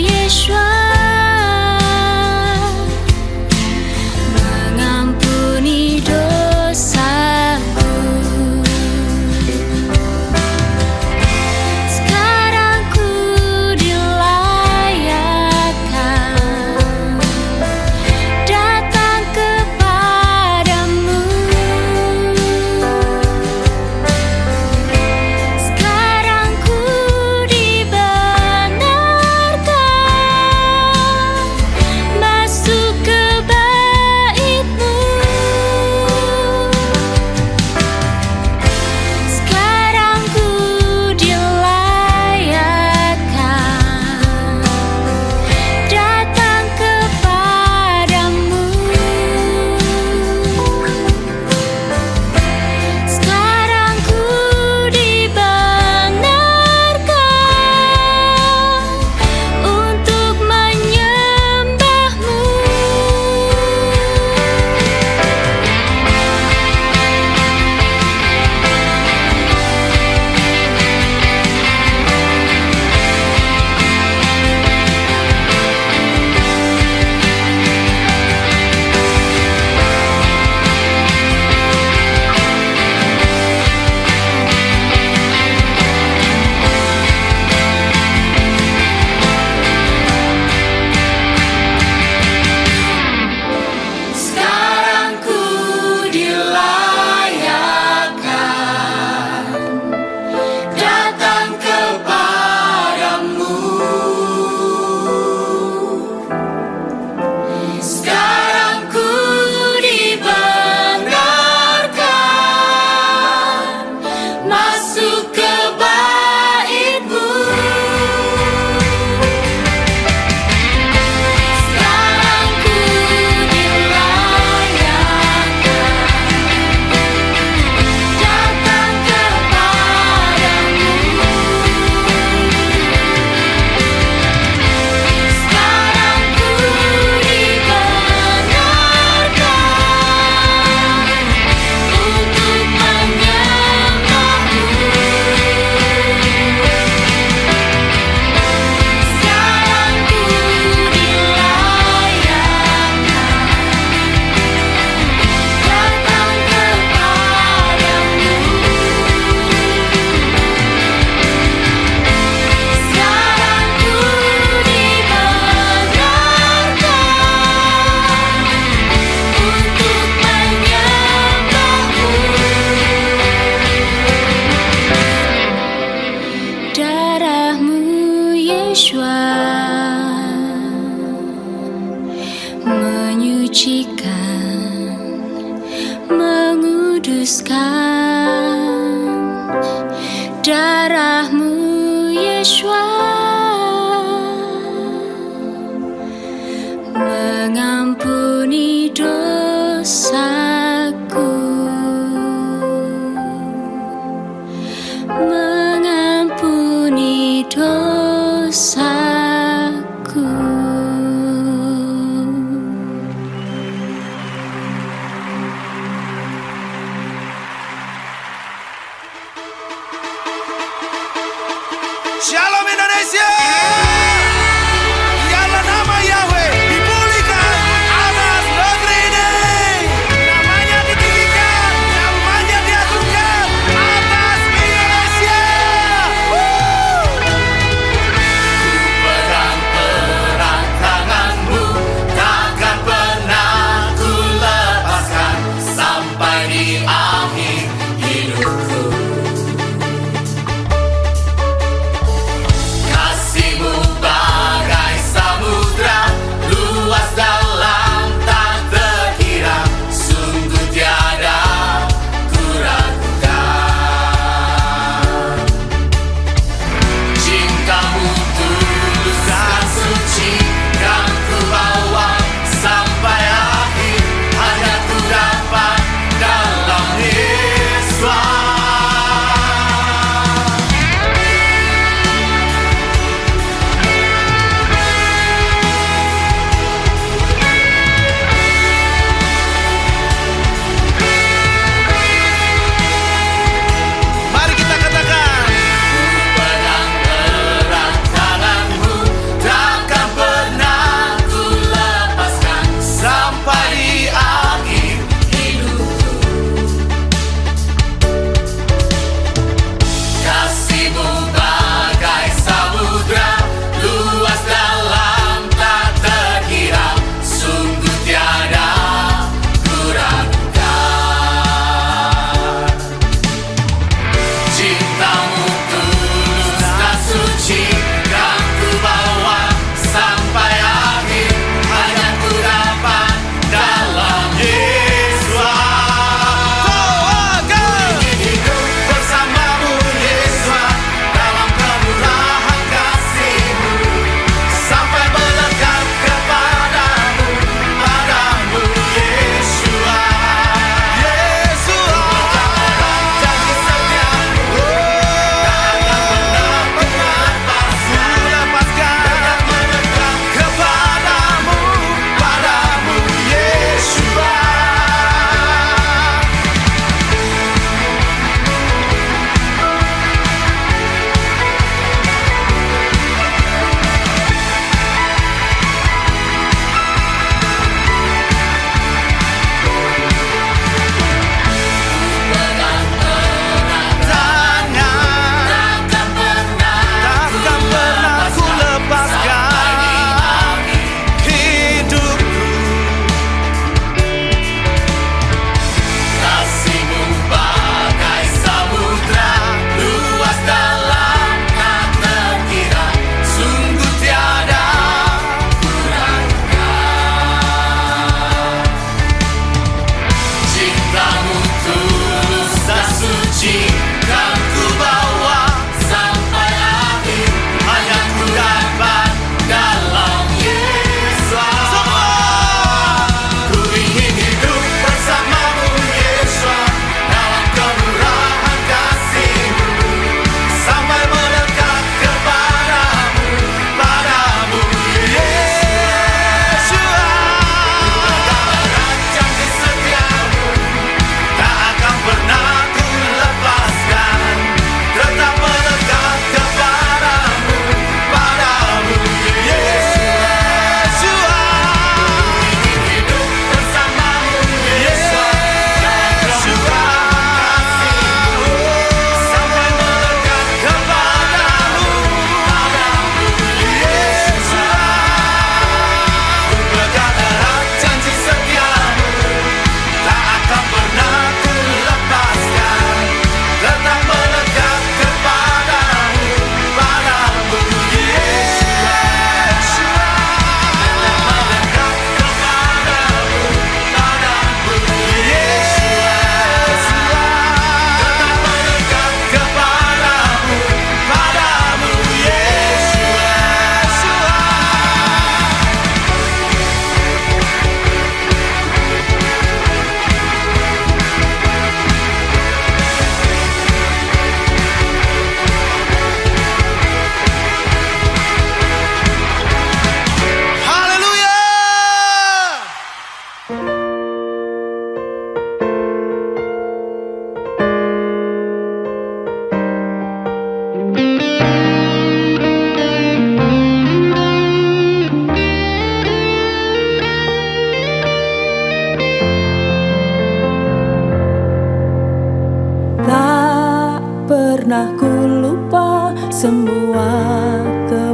Yeshua menyucikan, menguduskan darahmu Yeshua mengampuni dosaku, mengampuni dosaku. Shalom Indonesia. Biarlah nama Yahweh dipulihkan atas negeri ini. Namanya ditinggikan, namanya diagungkan atas Indonesia. Pedang perang tanganmu takkan pernah ku lepaskan sampai di akhir hidupku.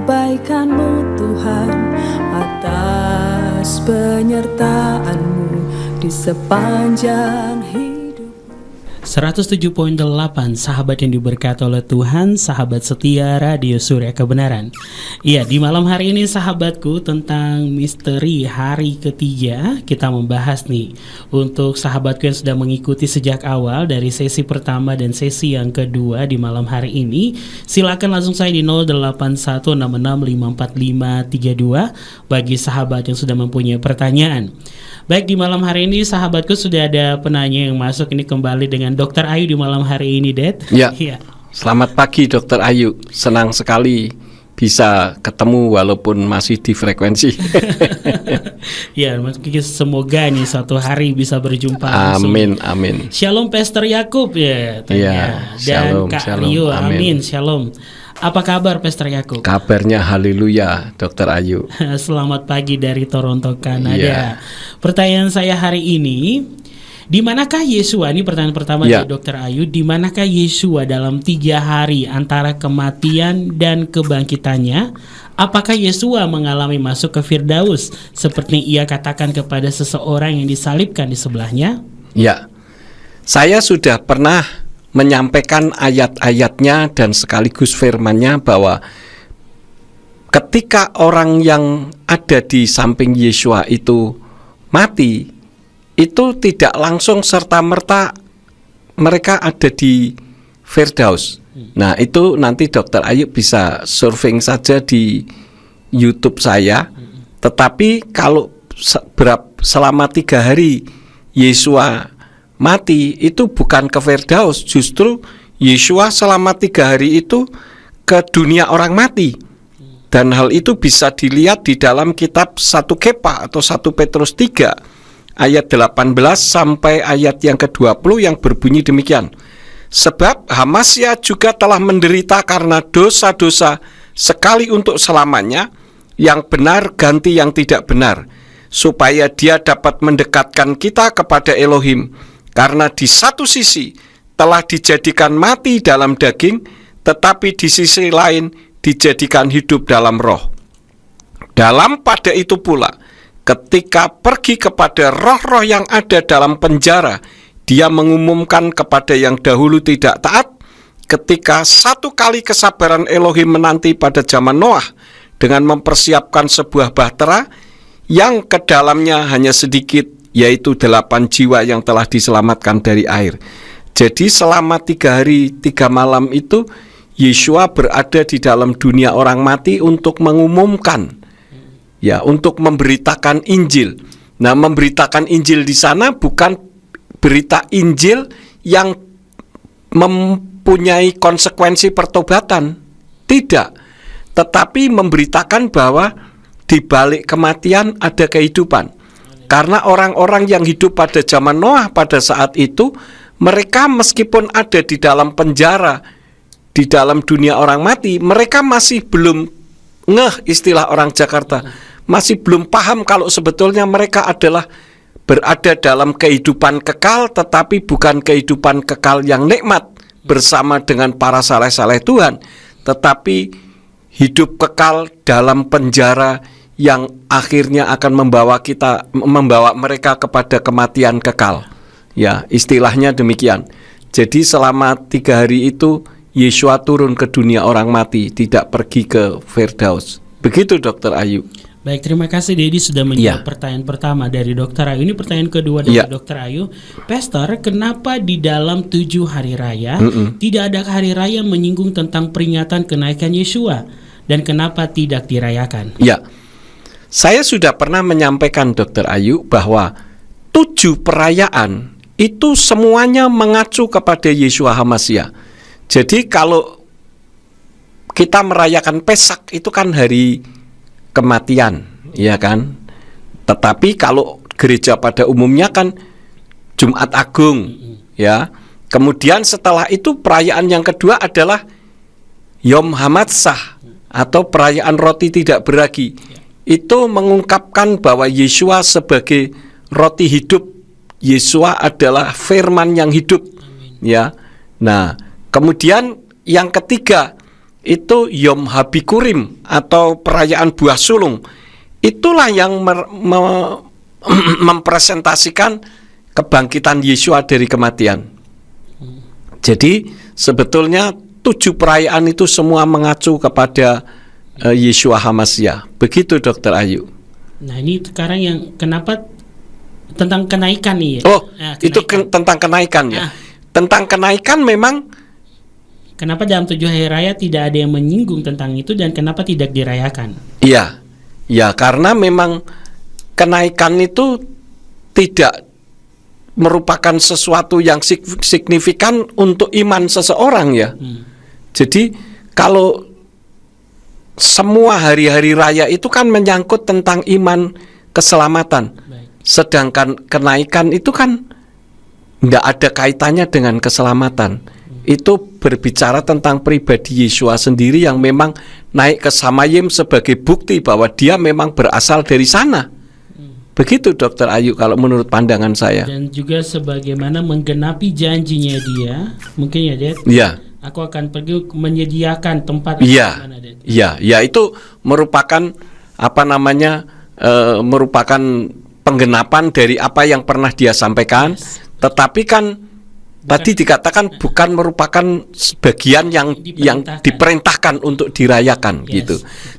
kebaikan-Mu Tuhan, atas penyertaan-Mu di sepanjang hidup. 107.8 sahabat yang diberkati oleh Tuhan, sahabat setia Radio Surya Kebenaran. Iya, di malam hari ini sahabatku, tentang misteri hari ketiga kita membahas nih. Untuk sahabatku yang sudah mengikuti sejak awal dari sesi pertama dan sesi yang kedua di malam hari ini, silakan langsung saya di 0816654532 bagi sahabat yang sudah mempunyai pertanyaan. Baik, di malam hari ini sahabatku sudah ada penanya yang masuk ini kembali dengan Dokter Ayu di malam hari ini, Dad. Ya. Iya. Selamat pagi Dokter Ayu. Senang sekali bisa ketemu walaupun masih di frekuensi. Ya, semoga nih suatu hari bisa berjumpa langsung. Amin, amin. Shalom Pastor Yakub ya, Ya, dan shalom, Kak shalom, Rio, amin. amin, shalom. Apa kabar Pastor Yakub? Kabarnya haleluya, Dokter Ayu. Selamat pagi dari Toronto, Kanada. Iya. Pertanyaan saya hari ini, di manakah Yesua? Ini pertanyaan pertama Ya. dari Dokter Ayu. Di manakah Yesua dalam 3 hari antara kematian dan kebangkitannya? Apakah Yesua mengalami masuk ke Firdaus seperti ia katakan kepada seseorang yang disalibkan di sebelahnya? Ya, saya sudah pernah menyampaikan ayat-ayatnya dan sekaligus firman-Nya bahwa ketika orang yang ada di samping Yesua itu mati, itu tidak langsung serta-merta mereka ada di Firdaus. Nah, itu nanti Dokter Ayu bisa surfing saja di YouTube saya. Tetapi kalau selama 3 hari Yesua mati, itu bukan ke Firdaus, justru Yesua selama 3 hari itu ke dunia orang mati. Dan hal itu bisa dilihat di dalam kitab 1 Kepa atau 1 Petrus 3 ayat 18 sampai ayat yang ke-20 yang berbunyi demikian. Sebab Hamasya juga telah menderita karena dosa-dosa sekali untuk selamanya, yang benar ganti yang tidak benar, supaya dia dapat mendekatkan kita kepada Elohim. Karena di satu sisi telah dijadikan mati dalam daging, tetapi di sisi lain dijadikan hidup dalam roh. Dalam pada itu pula, ketika pergi kepada roh-roh yang ada dalam penjara, dia mengumumkan kepada yang dahulu tidak taat, ketika 1 kali kesabaran Elohim menanti pada zaman Noah, dengan mempersiapkan sebuah bahtera yang ke dalamnya hanya sedikit, yaitu 8 jiwa yang telah diselamatkan dari air. Jadi selama 3 hari 3 malam itu Yesua berada di dalam dunia orang mati untuk mengumumkan, ya, untuk memberitakan Injil. Nah, memberitakan Injil di sana bukan berita Injil yang mempunyai konsekuensi pertobatan, tidak, tetapi memberitakan bahwa di balik kematian ada kehidupan. Karena orang-orang yang hidup pada zaman Noah pada saat itu, mereka meskipun ada di dalam penjara, di dalam dunia orang mati, mereka masih belum ngeh, istilah orang Jakarta, masih belum paham kalau sebetulnya mereka adalah berada dalam kehidupan kekal, tetapi bukan kehidupan kekal yang nikmat bersama dengan para saleh-saleh Tuhan, tetapi hidup kekal dalam penjara yang akhirnya akan membawa mereka kepada kematian kekal. Ya, istilahnya demikian. Jadi selama 3 hari itu Yesua turun ke dunia orang mati, tidak pergi ke Firdaus. Begitu Dokter Ayu. Baik, terima kasih Dedi sudah menjawab pertanyaan pertama dari Dokter Ayu. Ini pertanyaan kedua dari Dokter Ayu. Pastor, kenapa di dalam 7 hari raya tidak ada hari raya menyinggung tentang peringatan kenaikan Yesua, dan kenapa tidak dirayakan? Ya, saya sudah pernah menyampaikan Dokter Ayu bahwa 7 perayaan itu semuanya mengacu kepada Yesua Hamasya. Jadi kalau kita merayakan Pesak itu kan hari kematian, ya kan? Tetapi kalau gereja pada umumnya kan Jumat Agung, ya. Kemudian setelah itu perayaan yang kedua adalah Yom Hamatsah atau perayaan roti tidak beragi. Itu mengungkapkan bahwa Yesua sebagai roti hidup, Yesua adalah firman yang hidup. Ya. Nah, kemudian yang ketiga itu Yom Habikurim atau perayaan buah sulung. Itulah yang mempresentasikan kebangkitan Yesua dari kematian. Jadi sebetulnya 7 perayaan itu semua mengacu kepada Yesua HaMasiah. Begitu Dr. Ayu. Nah ini sekarang yang kenapa tentang kenaikan nih ya? Oh, Nah, itu kenaikan. tentang kenaikan ya. Ah. Tentang kenaikan memang Kenapa dalam 7 hari raya tidak ada yang menyinggung tentang itu dan kenapa tidak dirayakan? iya. Ya, karena memang kenaikan itu tidak merupakan sesuatu yang signifikan untuk iman seseorang ya. Jadi kalau semua hari-hari raya itu kan menyangkut tentang iman keselamatan. Baik. Sedangkan kenaikan itu kan tidak ada kaitannya dengan keselamatan. Itu berbicara tentang pribadi Yesua sendiri yang memang naik ke Samayim sebagai bukti bahwa dia memang berasal dari sana. Begitu Dr. Ayu kalau menurut pandangan saya. Dan juga sebagaimana menggenapi janjinya dia, mungkin ya Dad, Iya. aku akan pergi menyediakan tempat. Iya. Mana, Dad? Iya, ya itu merupakan merupakan penggenapan dari apa yang pernah dia sampaikan. Yes. Tetapi kan tadi dikatakan bukan merupakan sebagian yang diperintahkan untuk dirayakan Yes. gitu.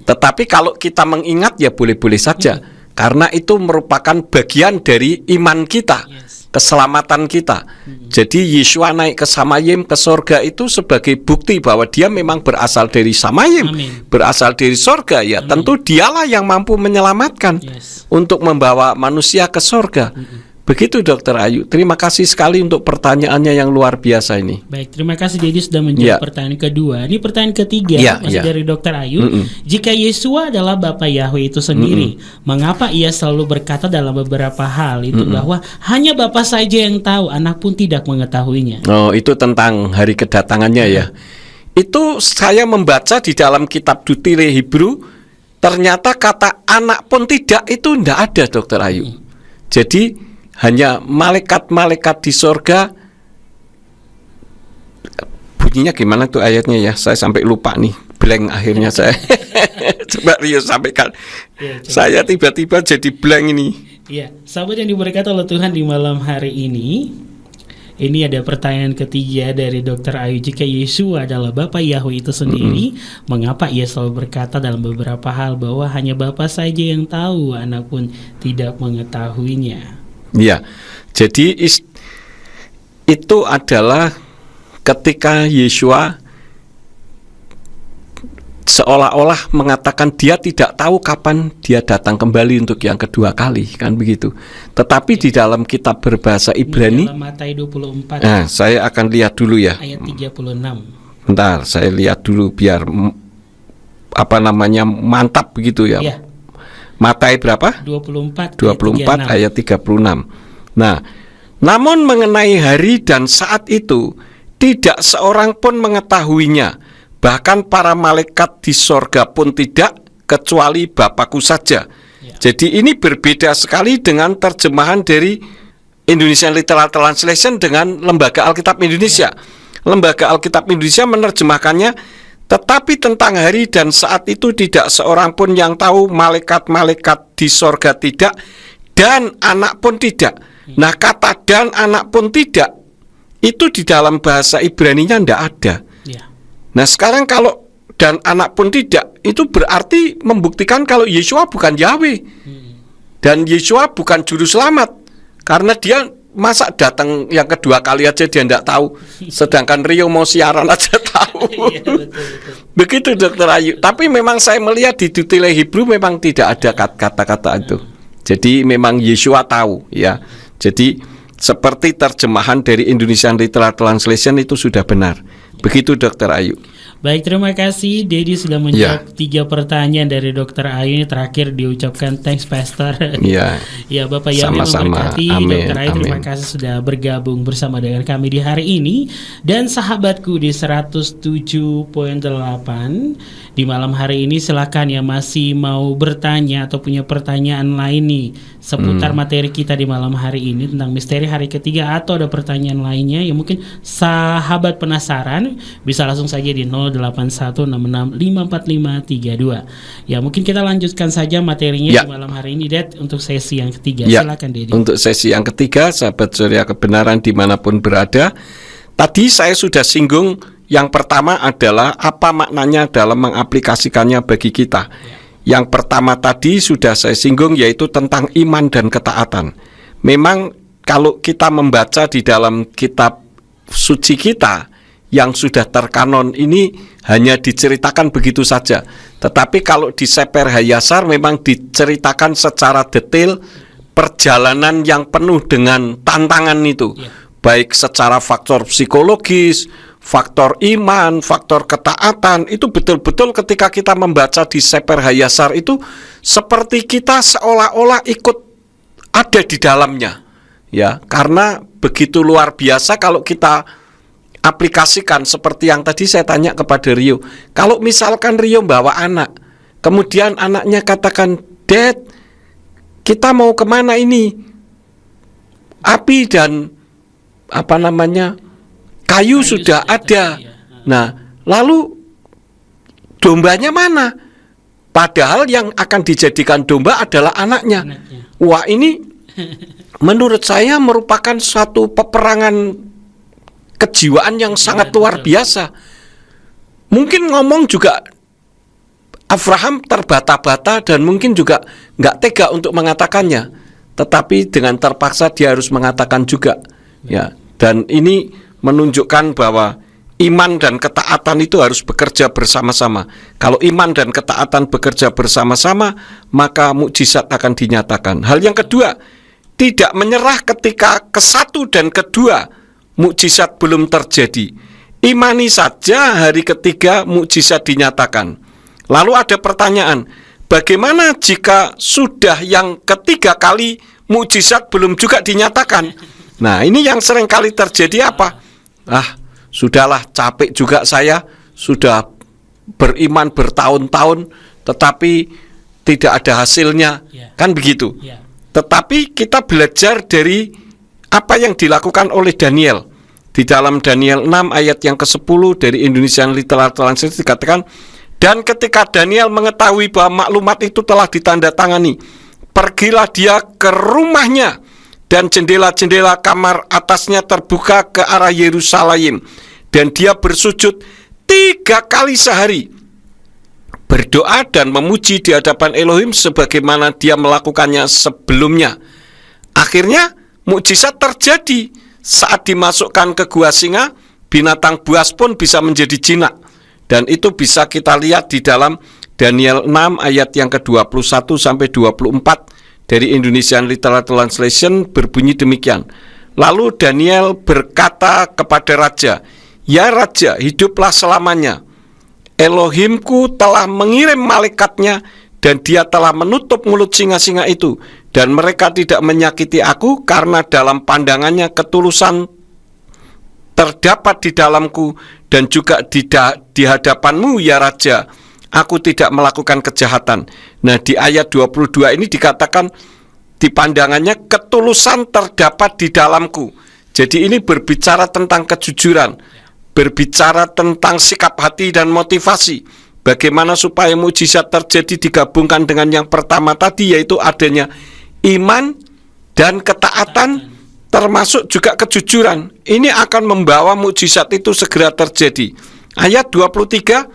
Tetapi kalau kita mengingat ya boleh-boleh saja karena itu merupakan bagian dari iman kita, Yes. keselamatan kita. Jadi Yesua naik ke Samayim, ke sorga itu sebagai bukti bahwa dia memang berasal dari Samayim, Amin. berasal dari sorga ya. Tentu dialah yang mampu menyelamatkan Yes. untuk membawa manusia ke sorga. Begitu Dr. Ayu. Terima kasih sekali untuk pertanyaannya yang luar biasa ini. Baik, terima kasih Dedi sudah menjawab Ya. pertanyaan kedua. Ini pertanyaan ketiga Ya, masih ya. dari Dr. Ayu. Jika Yesua adalah Bapa Yahweh itu sendiri, mengapa ia selalu berkata dalam beberapa hal itu bahwa hanya Bapa saja yang tahu, anak pun tidak mengetahuinya? Oh, itu tentang hari kedatangannya ya. Itu saya membaca di dalam kitab Dutire Hebrew, ternyata kata anak pun tidak itu tidak ada Dr. Ayu. Jadi hanya malaikat-malaikat di sorga. Bunyinya gimana tuh ayatnya ya? Saya sampai lupa nih, blank akhirnya saya. Coba Rio sampaikan. Ya, coba. Saya tiba-tiba jadi blank ini. Ya, sahabat yang diberkati oleh Tuhan di malam hari ini ada pertanyaan ketiga dari Dr. Ayu. Jika Yesua adalah Bapa Yahweh itu sendiri, mengapa ia selalu berkata dalam beberapa hal bahwa hanya Bapa saja yang tahu, anak pun tidak mengetahuinya? Ya, jadi itu adalah ketika Yesua seolah-olah mengatakan dia tidak tahu kapan dia datang kembali untuk yang kedua kali, kan begitu. Tetapi di dalam kitab berbahasa Ibrani, Dalam Matius 24 nah, saya akan lihat dulu ya. ayat 36. Bentar, saya lihat dulu biar mantap begitu ya. Ya, Matius berapa? 24 24 ayat 36. Nah, namun mengenai hari dan saat itu tidak seorang pun mengetahuinya, bahkan para malaikat di sorga pun tidak, kecuali Bapakku saja. Jadi ini berbeda sekali dengan terjemahan dari Indonesian Literal Translation dengan Lembaga Alkitab Indonesia. Lembaga Alkitab Indonesia menerjemahkannya, tetapi tentang hari dan saat itu tidak seorang pun yang tahu, malaikat-malaikat di sorga tidak, dan anak pun tidak. Nah, kata dan anak pun tidak itu di dalam bahasa Ibrani-nya tidak ada. Ya. Nah, sekarang kalau dan anak pun tidak, itu berarti membuktikan kalau Yesua bukan Yahweh. Dan Yesua bukan juru selamat. Karena dia masa datang yang kedua kali aja dia tidak tahu, sedangkan Rio mau siaran aja tahu. Iya, betul. Begitu Dr. Ayu. Tapi memang saya melihat di Dutile Hebrew memang tidak ada kata-kata itu. Jadi memang Yesua tahu ya. Jadi seperti terjemahan dari Indonesian Literal Translation itu sudah benar. Begitu Dr. Ayu. Baik, terima kasih Dedi sudah menjawab 3 pertanyaan dari Dr. Ayu. Ini terakhir diucapkan thanks Pastor. Iya. Ya, Bapak Yahweh Sama-sama. memberkati. Amin, Dr. Ayu, terima amin. kasih sudah bergabung bersama dengan kami di hari ini. Dan sahabatku di 107.8 di malam hari ini silakan yang masih mau bertanya atau punya pertanyaan lain nih seputar materi kita di malam hari ini tentang misteri hari ketiga, atau ada pertanyaan lainnya yang mungkin sahabat penasaran, bisa langsung saja di 0816654532. Ya, mungkin kita lanjutkan saja materinya di malam hari ini, Det, untuk sesi yang ketiga. Silakan, Dedi. Untuk sesi yang ketiga, sahabat Surya Kebenaran dimanapun berada, tadi saya sudah singgung. Yang pertama adalah apa maknanya dalam mengaplikasikannya bagi kita. Yang pertama tadi sudah saya singgung, yaitu tentang iman dan ketaatan. Memang kalau kita membaca di dalam kitab suci kita yang sudah terkanon ini hanya diceritakan begitu saja. Tetapi kalau di Seper Hayasar memang diceritakan secara detail perjalanan yang penuh dengan tantangan itu. Baik secara faktor psikologis, faktor iman, faktor ketaatan, itu betul-betul ketika kita membaca di Seper Hayasar itu seperti kita seolah-olah ikut ada di dalamnya. Ya, karena begitu luar biasa kalau kita aplikasikan seperti yang tadi saya tanya kepada Rio. Kalau misalkan Rio bawa anak, kemudian anaknya katakan, "Dad, kita mau kemana ini? Api dan kayu sudah ada. Nah, lalu dombanya mana? Padahal yang akan dijadikan domba adalah anaknya. Wah, ini menurut saya merupakan suatu peperangan kejiwaan yang sangat luar biasa. Mungkin ngomong juga Abraham terbata-bata dan mungkin juga nggak tega untuk mengatakannya, tetapi dengan terpaksa dia harus mengatakan juga. Ya, dan ini menunjukkan bahwa iman dan ketaatan itu harus bekerja bersama-sama. Kalau iman dan ketaatan bekerja bersama-sama, maka mukjizat akan dinyatakan. Hal yang kedua, tidak menyerah ketika ke-1 dan kedua mukjizat belum terjadi. Imani saja hari ketiga mukjizat dinyatakan. Lalu ada pertanyaan, bagaimana jika sudah yang ketiga kali mukjizat belum juga dinyatakan? Nah, ini yang sering kali terjadi apa? Sudahlah, capek juga saya, sudah beriman bertahun-tahun, tetapi tidak ada hasilnya, kan begitu. Tetapi kita belajar dari apa yang dilakukan oleh Daniel. Di dalam Daniel 6 ayat yang ke-10 dari Indonesian Literal Translation dikatakan, dan ketika Daniel mengetahui bahwa maklumat itu telah ditandatangani, pergilah dia ke rumahnya, dan jendela-jendela kamar atasnya terbuka ke arah Yerusalem, dan dia bersujud 3 kali sehari, berdoa dan memuji di hadapan Elohim sebagaimana dia melakukannya sebelumnya. Akhirnya mukjizat terjadi. Saat dimasukkan ke gua singa, binatang buas pun bisa menjadi jinak. Dan itu bisa kita lihat di dalam Daniel 6 ayat yang ke-21 sampai 24 dari Indonesian Literal Translation berbunyi demikian. Lalu Daniel berkata kepada raja, "Ya raja, hiduplah selamanya. Elohimku telah mengirim malaikatnya dan dia telah menutup mulut singa-singa itu, dan mereka tidak menyakiti aku karena dalam pandangannya ketulusan terdapat di dalamku, dan juga di hadapanmu ya raja, aku tidak melakukan kejahatan." Nah, di ayat 22 ini dikatakan di pandangannya ketulusan terdapat di dalamku. Jadi ini berbicara tentang kejujuran, berbicara tentang sikap hati dan motivasi. Bagaimana supaya mukjizat terjadi digabungkan dengan yang pertama tadi, yaitu adanya iman dan ketaatan, termasuk juga kejujuran. Ini akan membawa mukjizat itu segera terjadi. Ayat 23,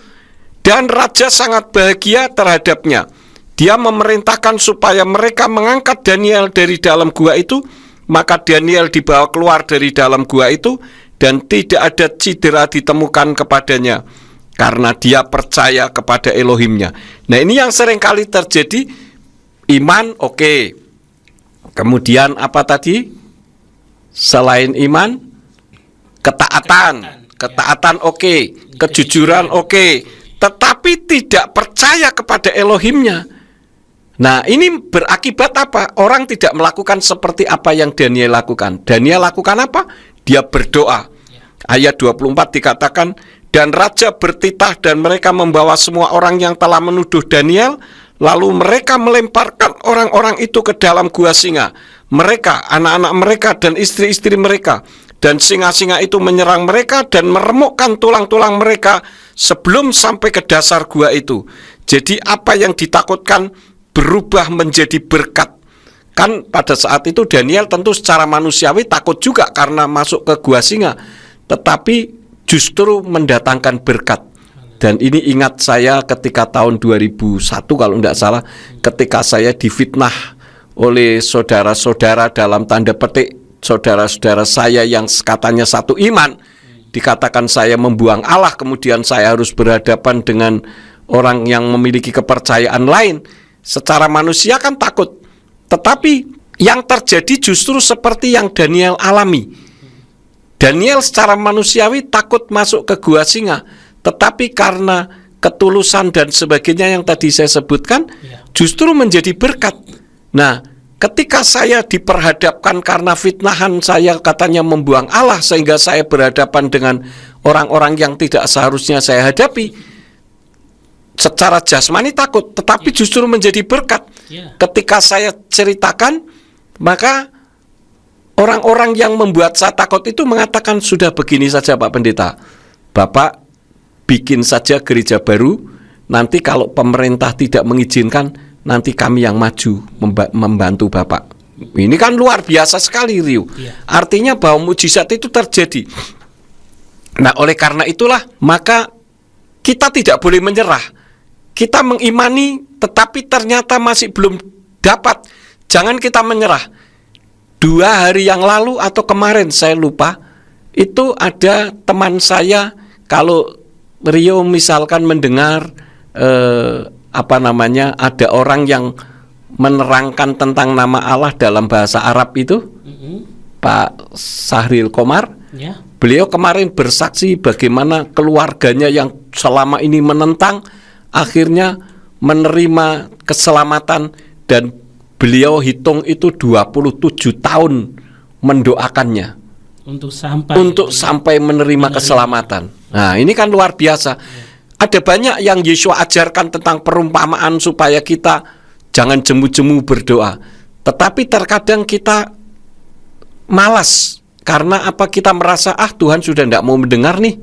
dan raja sangat bahagia terhadapnya. Dia memerintahkan supaya mereka mengangkat Daniel dari dalam gua itu. Maka Daniel dibawa keluar dari dalam gua itu, dan tidak ada cedera ditemukan kepadanya, karena dia percaya kepada Elohimnya. Nah, ini yang sering kali terjadi. Iman, oke. Kemudian apa tadi? Selain iman, ketaatan. Ketaatan oke. Kejujuran oke. Tetapi tidak percaya kepada Elohimnya. Nah, ini berakibat apa? Orang tidak melakukan seperti apa yang Daniel lakukan. Daniel lakukan apa? Dia berdoa. Ayat 24 dikatakan, Dan raja bertitah dan mereka membawa semua orang yang telah menuduh Daniel. Lalu mereka melemparkan orang-orang itu ke dalam gua singa. Mereka, anak-anak mereka dan istri-istri mereka. Dan singa-singa itu menyerang mereka dan meremukkan tulang-tulang mereka sebelum sampai ke dasar gua itu. Jadi apa yang ditakutkan berubah menjadi berkat. Kan pada saat itu Daniel tentu secara manusiawi takut juga karena masuk ke gua singa. Tetapi justru mendatangkan berkat. Dan ini ingat saya ketika tahun 2001 kalau tidak salah, ketika saya difitnah oleh saudara-saudara dalam tanda petik, saudara-saudara saya yang katanya satu iman, dikatakan saya membuang Allah, kemudian saya harus berhadapan dengan orang yang memiliki kepercayaan lain. Secara manusia kan takut. Tetapi yang terjadi justru seperti yang Daniel alami. Daniel secara manusiawi takut masuk ke gua singa, tetapi karena ketulusan dan sebagainya yang tadi saya sebutkan, justru menjadi berkat. Nah, ketika saya diperhadapkan karena fitnahan saya katanya membuang Allah, sehingga saya berhadapan dengan orang-orang yang tidak seharusnya saya hadapi, secara jasmani takut, tetapi justru menjadi berkat. Ketika saya ceritakan, maka orang-orang yang membuat saya takut itu mengatakan, sudah begini saja Pak Pendeta, Bapak bikin saja gereja baru, nanti kalau pemerintah tidak mengizinkan, nanti kami yang maju membantu Bapak. Ini kan luar biasa sekali, Rio. Artinya bahwa mujizat itu terjadi. Nah, oleh karena itulah, maka kita tidak boleh menyerah. Kita mengimani, tetapi ternyata masih belum dapat. Jangan kita menyerah. 2 hari yang lalu atau kemarin saya lupa, itu ada teman saya, kalau Rio misalkan mendengar ada orang yang menerangkan tentang nama Allah dalam bahasa Arab itu, Pak Sahril Komar, beliau kemarin bersaksi bagaimana keluarganya yang selama ini menentang akhirnya menerima keselamatan, dan beliau hitung itu 27 tahun mendoakannya untuk sampai menerima keselamatan. Nah, ini kan luar biasa. Ada banyak yang Yesus ajarkan tentang perumpamaan supaya kita jangan jemu-jemu berdoa. Tetapi terkadang kita malas karena apa, kita merasa Tuhan sudah tidak mau mendengar nih.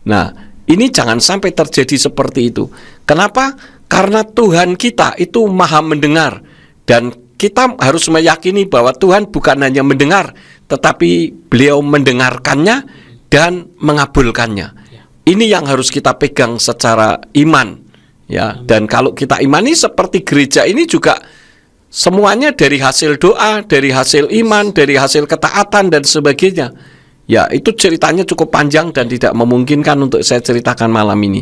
Nah, ini jangan sampai terjadi seperti itu. Kenapa? Karena Tuhan kita itu maha mendengar, dan kita harus meyakini bahwa Tuhan bukan hanya mendengar, tetapi beliau mendengarkannya dan mengabulkannya. Ini yang harus kita pegang secara iman, ya. Dan kalau kita imani seperti gereja ini juga semuanya dari hasil doa, dari hasil iman, dari hasil ketaatan dan sebagainya. Ya, itu ceritanya cukup panjang dan tidak memungkinkan untuk saya ceritakan malam ini.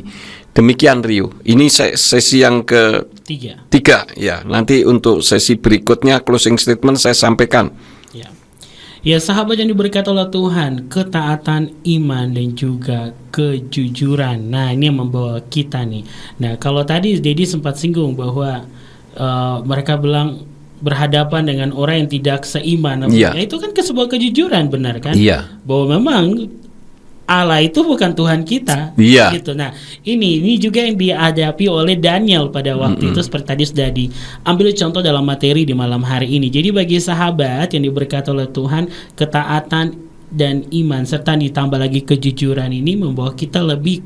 Demikian, Rio. Ini sesi yang ketiga. Ya, nanti untuk sesi berikutnya closing statement saya sampaikan. Ya, sahabat yang diberkati oleh Tuhan, ketaatan, iman, dan juga kejujuran. Nah, ini yang membawa kita nih. Nah, kalau tadi Dedi sempat singgung bahwa mereka bilang berhadapan dengan orang yang tidak seiman. Ya, itu kan sebuah kejujuran, benar kan? Bahwa memang Allah itu bukan Tuhan kita, gitu. Nah, ini juga yang dihadapi oleh Daniel pada waktu itu, seperti tadi sudah diambil contoh dalam materi di malam hari ini. Jadi bagi sahabat yang diberkati oleh Tuhan, ketaatan dan iman serta ditambah lagi kejujuran ini membawa kita lebih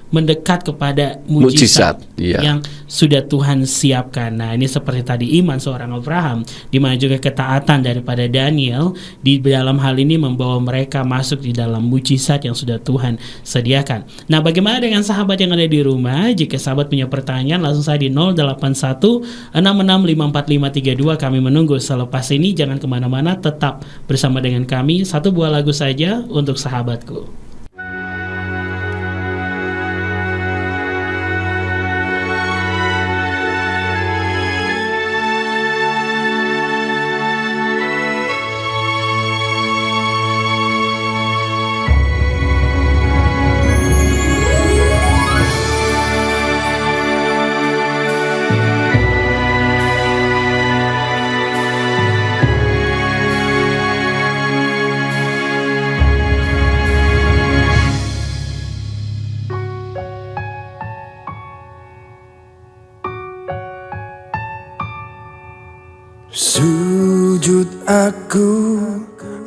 mendekat kepada mujizat yang sudah Tuhan siapkan. Nah, ini seperti tadi iman seorang Abraham, di mana juga ketaatan daripada Daniel di dalam hal ini membawa mereka masuk di dalam mujizat yang sudah Tuhan sediakan. Nah, bagaimana dengan sahabat yang ada di rumah? Jika sahabat punya pertanyaan, langsung saja di 081-6654532. Kami menunggu. Selepas ini jangan kemana-mana, tetap bersama dengan kami. Satu buah lagu saja untuk sahabatku. Sujud aku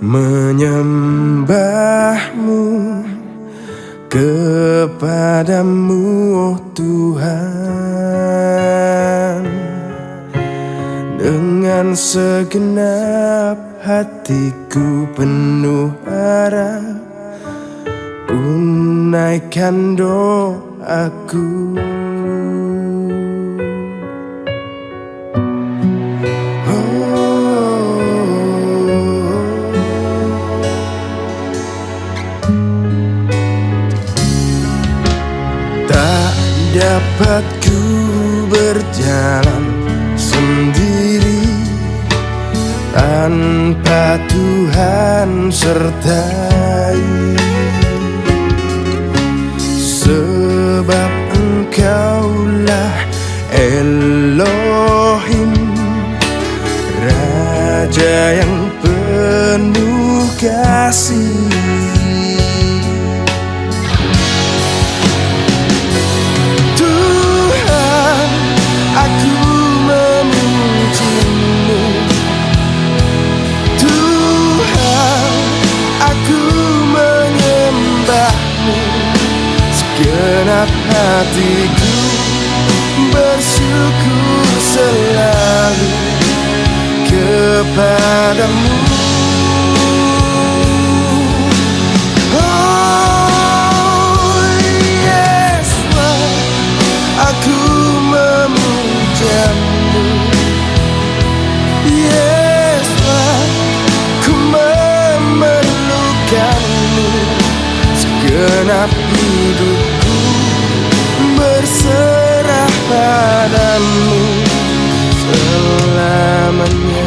menyembahmu, kepadamu oh Tuhan. Dengan segenap hatiku penuh harap, ku naikkan doaku. Tak dapat ku berjalan sendiri tanpa Tuhan sertai, sebab Engkaulah Elohim, Raja yang penuh kasih. Tuhan, aku memujimu. Tuhan, aku menyembahmu. Segenap hatiku bersyukur selalu kepadamu. Oh yes, aku memujamu. Yes, ku memerlukanmu. Segenap hidupku berserah padamu selamanya.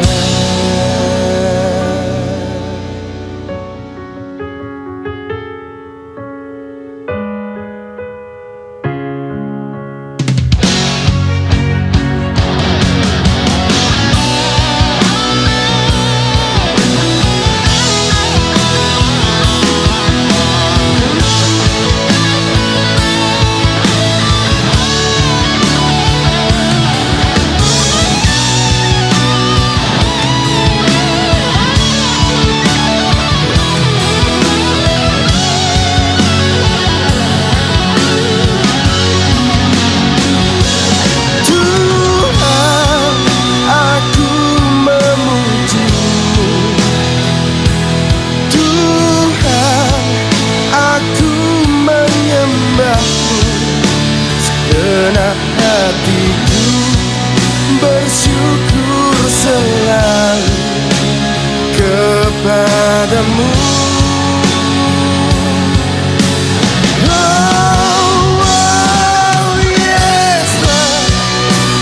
Segenap hatiku bersyukur selalu kepadamu. Oh yes,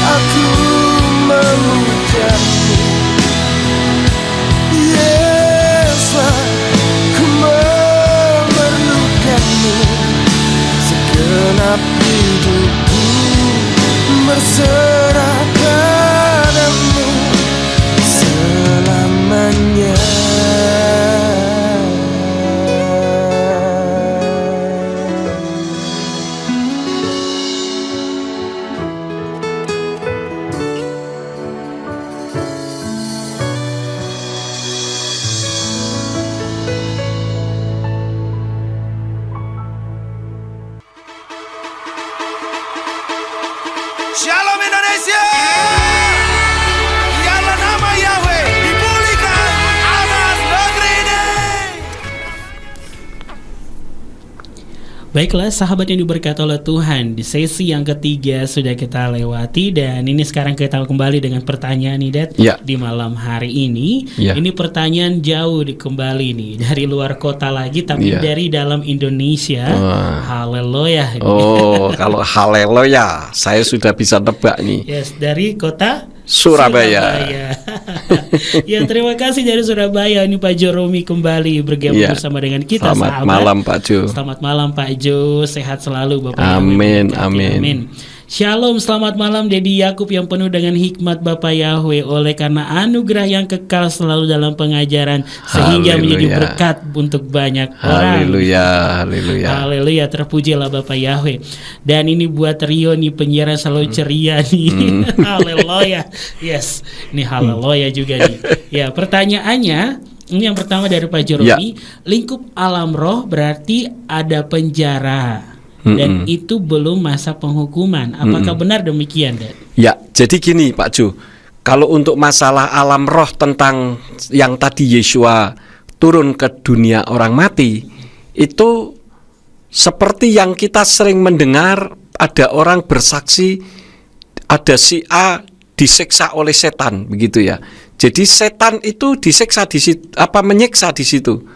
aku memujamu. Yes, ku memerlukanmu. Segenap hidupku berserah padamu selamanya. Shalom Indonesia. Biarlah nama Yahweh dipulihkan atas negeri ini. Baiklah sahabat yang diberkati oleh Tuhan, di sesi yang ketiga sudah kita lewati dan ini sekarang kita kembali dengan pertanyaan nih Dad. Ya. Di malam hari ini. Ya. Ini pertanyaan jauh kembali nih dari luar kota lagi tapi Ya. dari dalam Indonesia. Wah. Haleluya. Oh, kalau haleluya, saya sudah bisa tebak nih. Yes, dari kota Surabaya. Ya, terima kasih dari Surabaya. Ini Pak Jo Romi kembali bergabung Ya. bersama dengan kita. Selamat sahabat. malam Pak Jo. Selamat malam Pak Jo. Sehat selalu Bapak. Amin, Yang memberkati. amin. Shalom, selamat malam Dedi Yakub yang penuh dengan hikmat Bapa Yahweh, oleh karena anugerah yang kekal selalu dalam pengajaran sehingga menjadi Haleluya. berkat untuk banyak orang. Haleluya, haleluya. Haleluya, terpujilah Bapak Yahweh. Dan ini buat Rio nih, penyiar selalu ceria nih. Haleluya. Yes, ini haleluya juga nih. Ya, pertanyaannya ini yang pertama dari Pak Jeromi, lingkup alam roh berarti ada penjara. Dan itu belum masa penghukuman. Apakah benar demikian, Dad? Ya, jadi gini Pak Ju, kalau untuk masalah alam roh tentang yang tadi Yesua turun ke dunia orang mati, itu seperti yang kita sering mendengar, ada orang bersaksi, ada si A disiksa oleh setan, begitu ya. Jadi setan itu disiksa di situ, menyiksa di situ.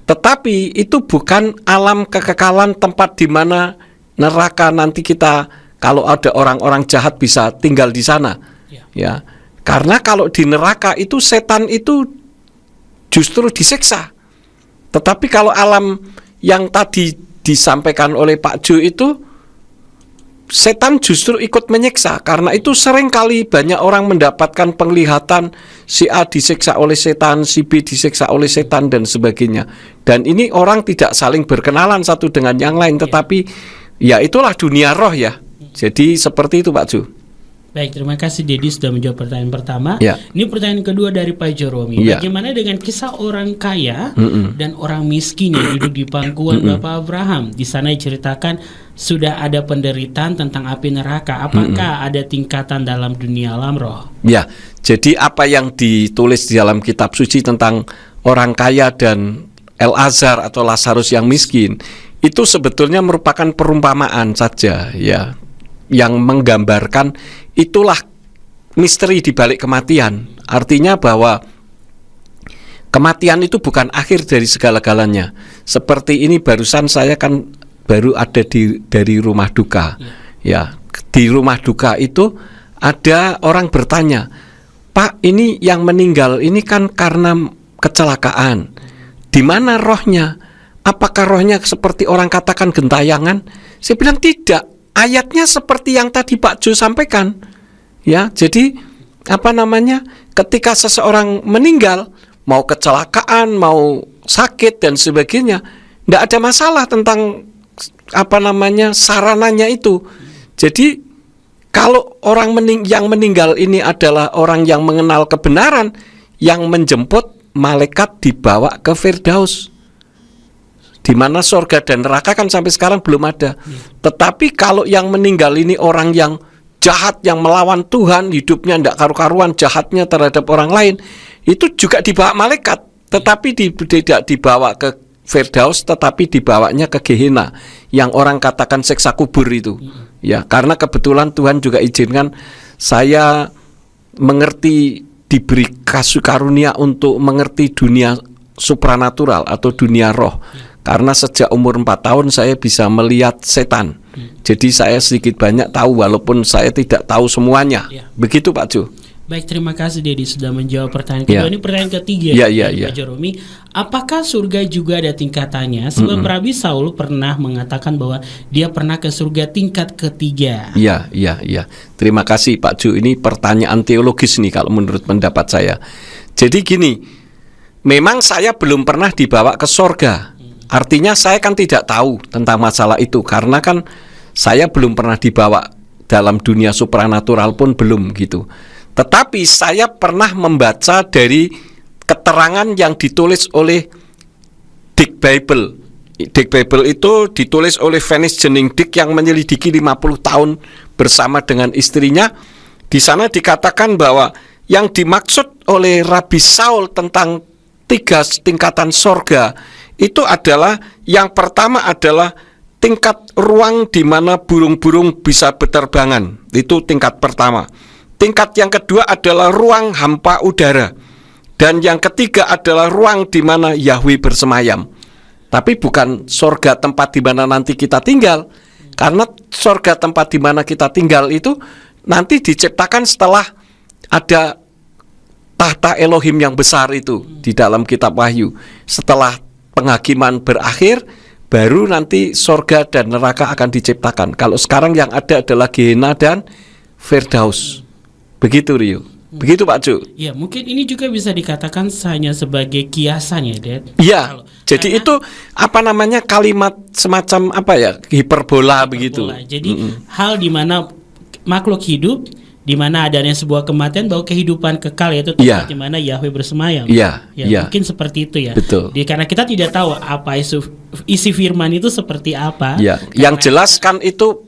Tetapi itu bukan alam kekekalan, tempat di mana neraka nanti kita, kalau ada orang-orang jahat bisa tinggal di sana. Ya. Karena kalau di neraka itu setan itu justru disiksa. Tetapi kalau alam yang tadi disampaikan oleh Pak Jo itu, setan justru ikut menyiksa. Karena itu sering kali banyak orang mendapatkan penglihatan si A disiksa oleh setan, si B disiksa oleh setan dan sebagainya. Dan ini orang tidak saling berkenalan satu dengan yang lain, tetapi ya itulah dunia roh ya. Jadi seperti itu Pak Jo. Baik, terima kasih Dedi sudah menjawab pertanyaan pertama. Ya. Ini pertanyaan kedua dari Pak Jeromi. Ya. Bagaimana dengan kisah orang kaya dan orang miskin yang duduk di pangkuan Bapak Abraham? Di sana diceritakan sudah ada penderitaan tentang api neraka. Apakah ada tingkatan dalam dunia alam roh? Ya, jadi apa yang ditulis di dalam kitab suci tentang orang kaya dan El-Azhar atau Lazarus yang miskin, itu sebetulnya merupakan perumpamaan saja ya, yang menggambarkan itulah misteri di balik kematian. Artinya bahwa kematian itu bukan akhir dari segala-galanya. Seperti ini barusan saya kan baru ada dari rumah duka. Ya, di rumah duka itu ada orang bertanya, "Pak, ini yang meninggal ini kan karena kecelakaan. Di mana rohnya? Apakah rohnya seperti orang katakan gentayangan?" Saya bilang tidak. Ayatnya seperti yang tadi Pak Jo sampaikan. Ya, jadi ketika seseorang meninggal, mau kecelakaan, mau sakit dan sebagainya, tidak ada masalah tentang sarananya itu. Jadi kalau orang yang meninggal ini adalah orang yang mengenal kebenaran, yang menjemput malaikat dibawa ke Firdaus, di mana surga dan neraka kan sampai sekarang belum ada. Tetapi kalau yang meninggal ini orang yang jahat, yang melawan Tuhan, hidupnya tidak karu-karuan, jahatnya terhadap orang lain, itu juga dibawa malaikat, tetapi tidak dibawa ke Firdaus, tetapi dibawanya ke Gehenna, yang orang katakan siksa kubur itu. Ya, karena kebetulan Tuhan juga izinkan saya mengerti, diberi kasih karunia untuk mengerti dunia supranatural atau dunia roh. Karena sejak umur 4 tahun saya bisa melihat setan. Jadi saya sedikit banyak tahu walaupun saya tidak tahu semuanya. Begitu Pak Jo. Baik, terima kasih Dedi sudah menjawab pertanyaan kedua. Ini pertanyaan ketiga dari Pak Jeromi. Apakah surga juga ada tingkatannya? Sebab Rabi Saul pernah mengatakan bahwa dia pernah ke surga tingkat ketiga. Iya. Terima kasih Pak Jo. Ini pertanyaan teologis nih kalau menurut pendapat saya. Jadi gini, memang saya belum pernah dibawa ke surga. Artinya saya kan tidak tahu tentang masalah itu, karena kan saya belum pernah dibawa dalam dunia supranatural pun belum gitu. Tetapi saya pernah membaca dari keterangan yang ditulis oleh Dick Bible. Dick Bible itu ditulis oleh Venice Jennings Dick yang menyelidiki 50 tahun bersama dengan istrinya. Di sana dikatakan bahwa yang dimaksud oleh Rabi Saul tentang 3 tingkatan sorga itu adalah, yang pertama adalah tingkat ruang di mana burung-burung bisa berterbangan. Itu tingkat pertama. Tingkat yang kedua adalah ruang hampa udara. Dan yang ketiga adalah ruang di mana Yahweh bersemayam. Tapi bukan sorga tempat di mana nanti kita tinggal. Karena sorga tempat di mana kita tinggal itu nanti diciptakan setelah ada tahta Elohim yang besar itu di dalam kitab Wahyu. Setelah penghakiman berakhir, baru nanti sorga dan neraka akan diciptakan. Kalau sekarang yang ada adalah Gehenna dan Firdaus. Begitu Rio. Begitu Pak Ju. Ya, mungkin ini juga bisa dikatakan hanya sebagai kiasan ya, Dad. Iya. Jadi itu apa namanya kalimat semacam apa ya, hiperbola begitu. Jadi hal di mana makhluk hidup, di mana adanya sebuah kematian bahwa kehidupan kekal, yaitu tempat di mana Yahweh bersemayam. Mungkin seperti itu ya. Betul. Karena kita tidak tahu apa isi firman itu seperti apa. Yang jelas kan itu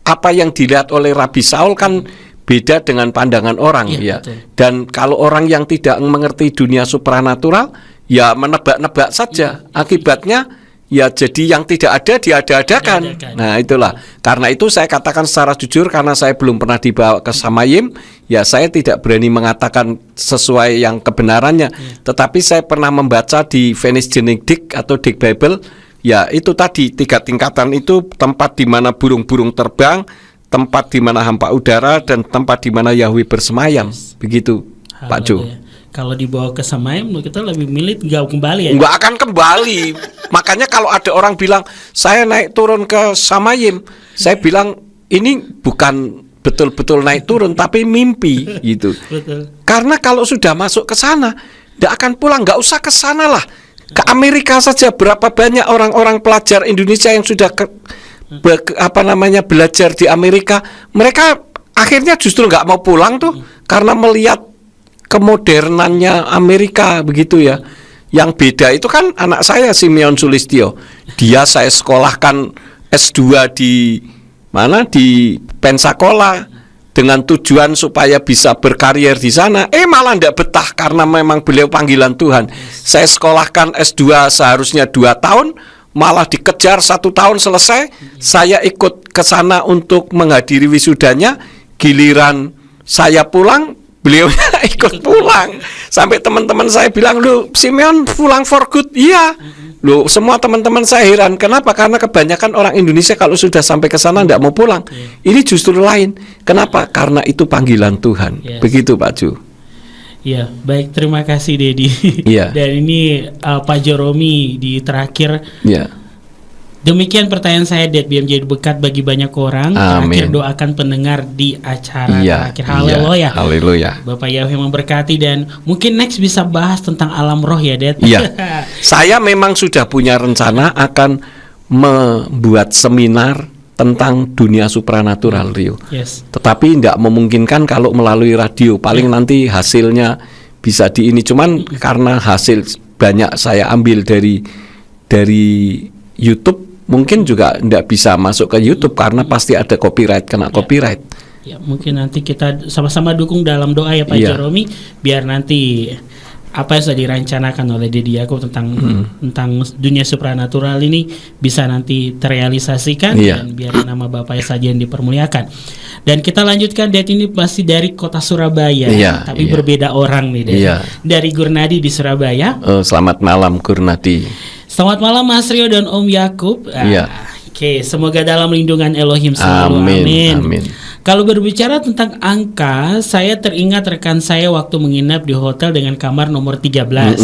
apa yang dilihat oleh Rabi Saul kan beda dengan pandangan orang ya. Betul. Dan kalau orang yang tidak mengerti dunia supranatural ya menebak-nebak saja. Akibatnya ya jadi yang tidak ada diada-adakan. Nah itulah. Karena itu saya katakan secara jujur, karena saya belum pernah dibawa ke Samayim, ya saya tidak berani mengatakan sesuai yang kebenarannya. Tetapi saya pernah membaca di Venice Genetic atau Dick Bible, ya itu tadi 3 tingkatan itu, tempat di mana burung-burung terbang, tempat di mana hampa udara, dan tempat di mana Yahweh bersemayam. Begitu Pak Jo. Kalau dibawa ke Samayim, kita lebih milih nggak kembali ya? Nggak akan kembali. Makanya kalau ada orang bilang saya naik turun ke Samayim, saya bilang ini bukan betul-betul naik turun, tapi mimpi gitu. Betul. Karena kalau sudah masuk ke sana, nggak akan pulang. Nggak usah ke sana lah. Ke Amerika saja berapa banyak orang-orang pelajar Indonesia yang sudah belajar di Amerika, mereka akhirnya justru nggak mau pulang tuh karena melihat kemodernannya Amerika begitu ya. Yang beda itu kan anak saya Simeon Sulistyo, dia saya sekolahkan S2 di mana, di Pensacola dengan tujuan supaya bisa berkarier di sana. Malah ndak betah karena memang beliau panggilan Tuhan. Saya sekolahkan S2 seharusnya 2 tahun, malah dikejar 1 tahun selesai. Saya ikut ke sana untuk menghadiri wisudanya. Giliran saya pulang, beliau ikut pulang. Sampai teman-teman saya bilang, "Lu Simeon pulang for good?" Iya. Lu semua teman-teman saya heran. Kenapa? Karena kebanyakan orang Indonesia kalau sudah sampai ke sana enggak mau pulang. Ini justru lain. Kenapa? Karena itu panggilan Tuhan. Begitu Pak Ju. Ya, baik, terima kasih Dedi. Dan ini Pak Joromi di terakhir. Demikian pertanyaan saya, Ded, biar menjadi berkat bagi banyak orang. Terakhir, doakan pendengar di acara terakhir. Haleluya. Haleluya. Bapak Yahweh memberkati, dan mungkin next bisa bahas tentang alam roh ya, Ded. Saya memang sudah punya rencana akan membuat seminar tentang dunia supranatural, Rio. Tetapi tidak memungkinkan kalau melalui radio. Paling nanti hasilnya bisa di ini. Cuman karena hasil banyak saya ambil dari YouTube, mungkin juga tidak bisa masuk ke YouTube karena pasti ada copyright, kena copyright. Ya, mungkin nanti kita sama-sama dukung dalam doa ya Pak Joromi, biar nanti apa yang sudah dirancanakan oleh Dedi Yakub tentang dunia supranatural ini bisa nanti terrealisasikan, dan biar nama Bapak saja yang dipermuliakan. Dan kita lanjutkan, Ded, ini masih dari kota Surabaya, tapi berbeda orang nih, Ded. Dari Gurnadi di Surabaya. Selamat malam Gurnadi. Selamat malam Mas Rio dan Om Yakub. Oke, semoga dalam lindungan Elohim selalu. Amin. Kalau berbicara tentang angka, saya teringat rekan saya waktu menginap di hotel dengan kamar nomor 13.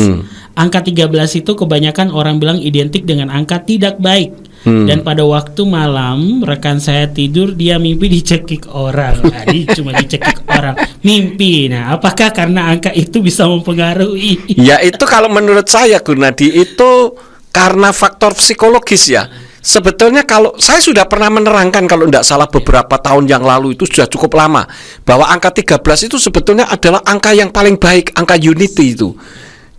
Angka 13 itu kebanyakan orang bilang identik dengan angka tidak baik. Dan pada waktu malam rekan saya tidur, dia mimpi dicekik orang. Cuma dicekik orang, mimpi. Nah, apakah karena angka itu bisa mempengaruhi? Ya, itu kalau menurut saya Gunadi itu karena faktor psikologis ya. Sebetulnya kalau saya sudah pernah menerangkan, kalau tidak salah beberapa tahun yang lalu, itu sudah cukup lama, bahwa angka 13 itu sebetulnya adalah angka yang paling baik, angka unity itu.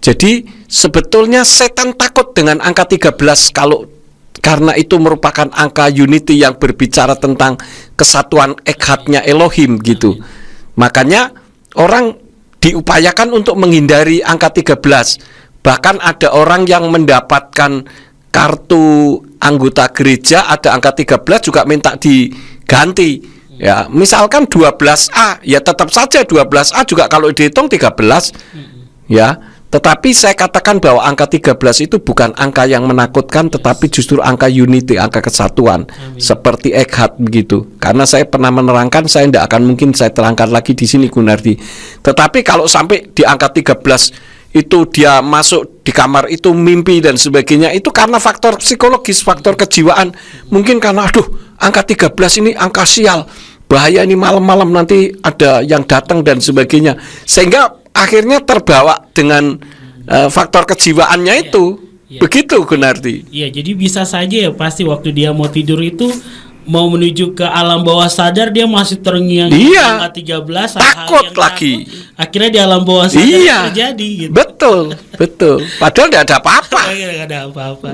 Jadi sebetulnya setan takut dengan angka 13 karena itu merupakan angka unity yang berbicara tentang kesatuan ekhatnya Elohim gitu. Makanya orang diupayakan untuk menghindari angka 13. Bahkan ada orang yang mendapatkan kartu anggota gereja ada angka 13 juga minta diganti. Ya, misalkan 12A, ya tetap saja 12A juga kalau dihitung 13. Ya, tetapi saya katakan bahwa angka 13 itu bukan angka yang menakutkan, tetapi justru angka unity, angka kesatuan. Seperti Eckhart begitu. Karena saya pernah menerangkan, saya tidak akan mungkin saya terangkan lagi di sini Gunardi. Tetapi kalau sampai di angka 13 itu dia masuk di kamar itu mimpi dan sebagainya, itu karena faktor psikologis, faktor kejiwaan. Mungkin karena angka 13 ini angka sial, bahaya ini malam-malam nanti ada yang datang dan sebagainya, sehingga akhirnya terbawa dengan faktor kejiwaannya itu. Begitu Gunardi. Iya, jadi bisa saja ya, pasti waktu dia mau tidur itu mau menuju ke alam bawah sadar dia masih terngiang angka 13, takut lagi. Akhirnya di alam bawah sadar terjadi gitu. Betul. Padahal tidak ada apa-apa. Tidak ada apa-apa.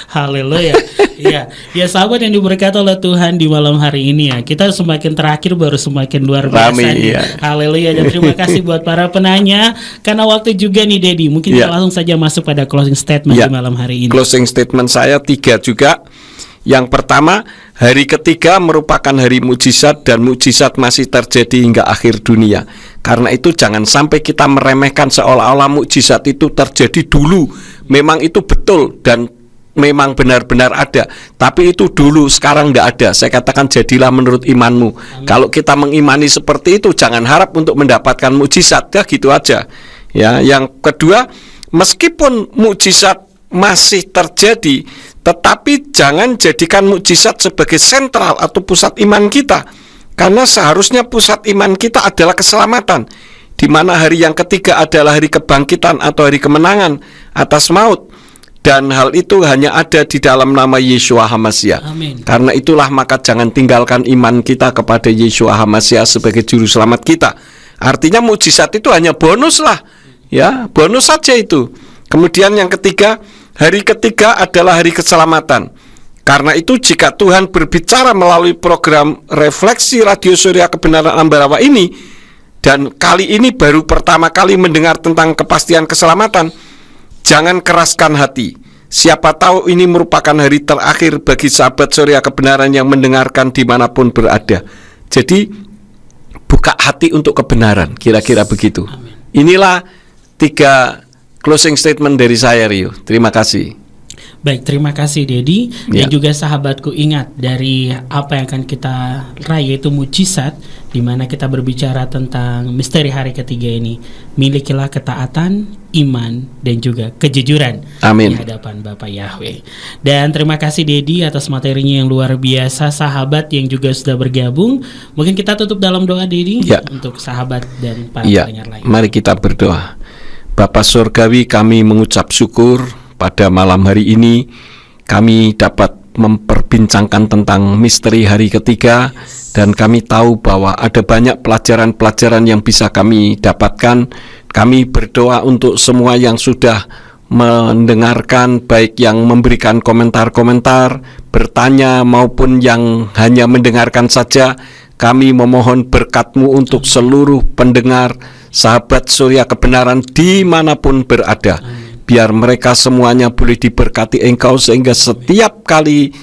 Haleluya. Iya, ya sahabat yang diberkati oleh Tuhan di malam hari ini ya. Kita semakin terakhir baru semakin luar biasa. Iya. Haleluya, dan terima kasih buat para penanya. Karena waktu juga nih Dedi, mungkin kita langsung saja masuk pada closing statement di malam hari ini. Closing statement saya 3 juga. Yang pertama, hari ketiga merupakan hari mukjizat dan mukjizat masih terjadi hingga akhir dunia. Karena itu jangan sampai kita meremehkan seolah-olah mukjizat itu terjadi dulu. Memang itu betul dan memang benar-benar ada, tapi itu dulu, sekarang tidak ada. Saya katakan jadilah menurut imanmu. Kalau kita mengimani seperti itu, jangan harap untuk mendapatkan mukjizat, ya gitu aja. Ya, yang kedua, meskipun mukjizat masih terjadi, tetapi jangan jadikan mukjizat sebagai sentral atau pusat iman kita. Karena seharusnya pusat iman kita adalah keselamatan, di mana hari yang ketiga adalah hari kebangkitan atau hari kemenangan atas maut. Dan hal itu hanya ada di dalam nama Yeshua HaMashiach. Karena itulah maka jangan tinggalkan iman kita kepada Yeshua HaMashiach sebagai juru selamat kita. Artinya mukjizat itu hanya bonus lah, ya, bonus saja itu. Kemudian yang ketiga, hari ketiga adalah hari keselamatan. Karena itu jika Tuhan berbicara melalui program refleksi Radio Surya Kebenaran Ambarawa ini, dan kali ini baru pertama kali mendengar tentang kepastian keselamatan, jangan keraskan hati. Siapa tahu ini merupakan hari terakhir bagi sahabat Surya Kebenaran yang mendengarkan dimanapun berada. Jadi buka hati untuk kebenaran, kira-kira begitu. Inilah 3 closing statement dari saya, Rio. Terima kasih. Baik, terima kasih Dedi. Dan juga sahabatku, ingat dari apa yang akan kita raih yaitu mukjizat, di mana kita berbicara tentang misteri hari ketiga ini. Milikilah ketaatan, iman, dan juga kejujuran di hadapan Bapa Yahweh. Dan terima kasih Dedi atas materinya yang luar biasa. Sahabat yang juga sudah bergabung, mungkin kita tutup dalam doa Dedi untuk sahabat dan para pendengar lain. Mari kita berdoa. Bapa Surgawi, kami mengucap syukur pada malam hari ini kami dapat memperbincangkan tentang misteri hari ketiga, dan kami tahu bahwa ada banyak pelajaran-pelajaran yang bisa kami dapatkan. Kami berdoa untuk semua yang sudah mendengarkan, baik yang memberikan komentar-komentar, bertanya, maupun yang hanya mendengarkan saja. Kami memohon berkat-Mu untuk seluruh pendengar sahabat Surya Kebenaran dimanapun berada. Biar mereka semuanya boleh diberkati Engkau, sehingga setiap kali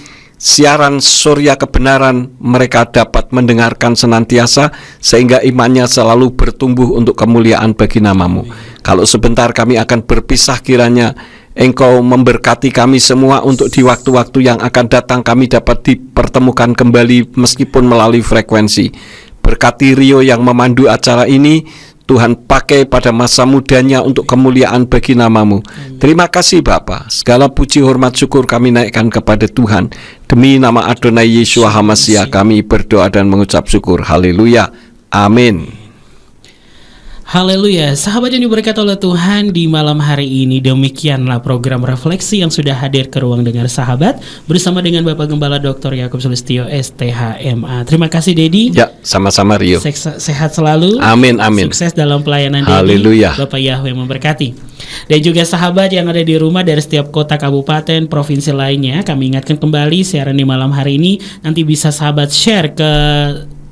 siaran Surya Kebenaran mereka dapat mendengarkan senantiasa, sehingga imannya selalu bertumbuh untuk kemuliaan bagi nama-Mu. Kalau sebentar kami akan berpisah, kiranya Engkau memberkati kami semua untuk di waktu-waktu yang akan datang kami dapat dipertemukan kembali meskipun melalui frekuensi. Berkati Rio yang memandu acara ini, Tuhan pakai pada masa mudanya untuk kemuliaan bagi nama-Mu. Terima kasih Bapa. Segala puji hormat syukur kami naikkan kepada Tuhan. Demi nama Adonai Yeshua HaMashiach kami berdoa dan mengucap syukur. Haleluya. Amin. Haleluya, sahabat yang diberkati oleh Tuhan, di malam hari ini demikianlah program refleksi yang sudah hadir ke ruang dengar sahabat bersama dengan Bapak Gembala Dr. Yakub Sulistyo STHMA. Terima kasih Dedi. Ya, sama-sama Rio. Sehat selalu. Amin, amin. Sukses dalam pelayanan Dedi. Haleluya. Bapak Yahweh memberkati. Dan juga sahabat yang ada di rumah dari setiap kota, kabupaten, provinsi lainnya, kami ingatkan kembali siaran di malam hari ini nanti bisa sahabat share ke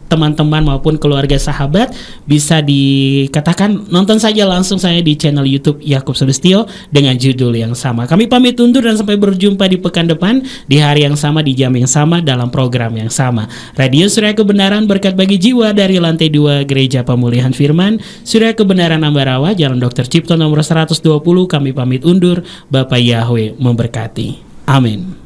teman-teman maupun keluarga sahabat. Bisa dikatakan nonton saja langsung saya di channel YouTube Yakub Sulistyo dengan judul yang sama. Kami pamit undur dan sampai berjumpa di pekan depan, di hari yang sama, di jam yang sama, dalam program yang sama. Radio Surya Kebenaran, berkat bagi jiwa, dari lantai 2 Gereja Pemulihan Firman Surya Kebenaran Ambarawa, Jalan Dr. Cipto nomor 120. Kami pamit undur. Bapak Yahweh memberkati. Amin.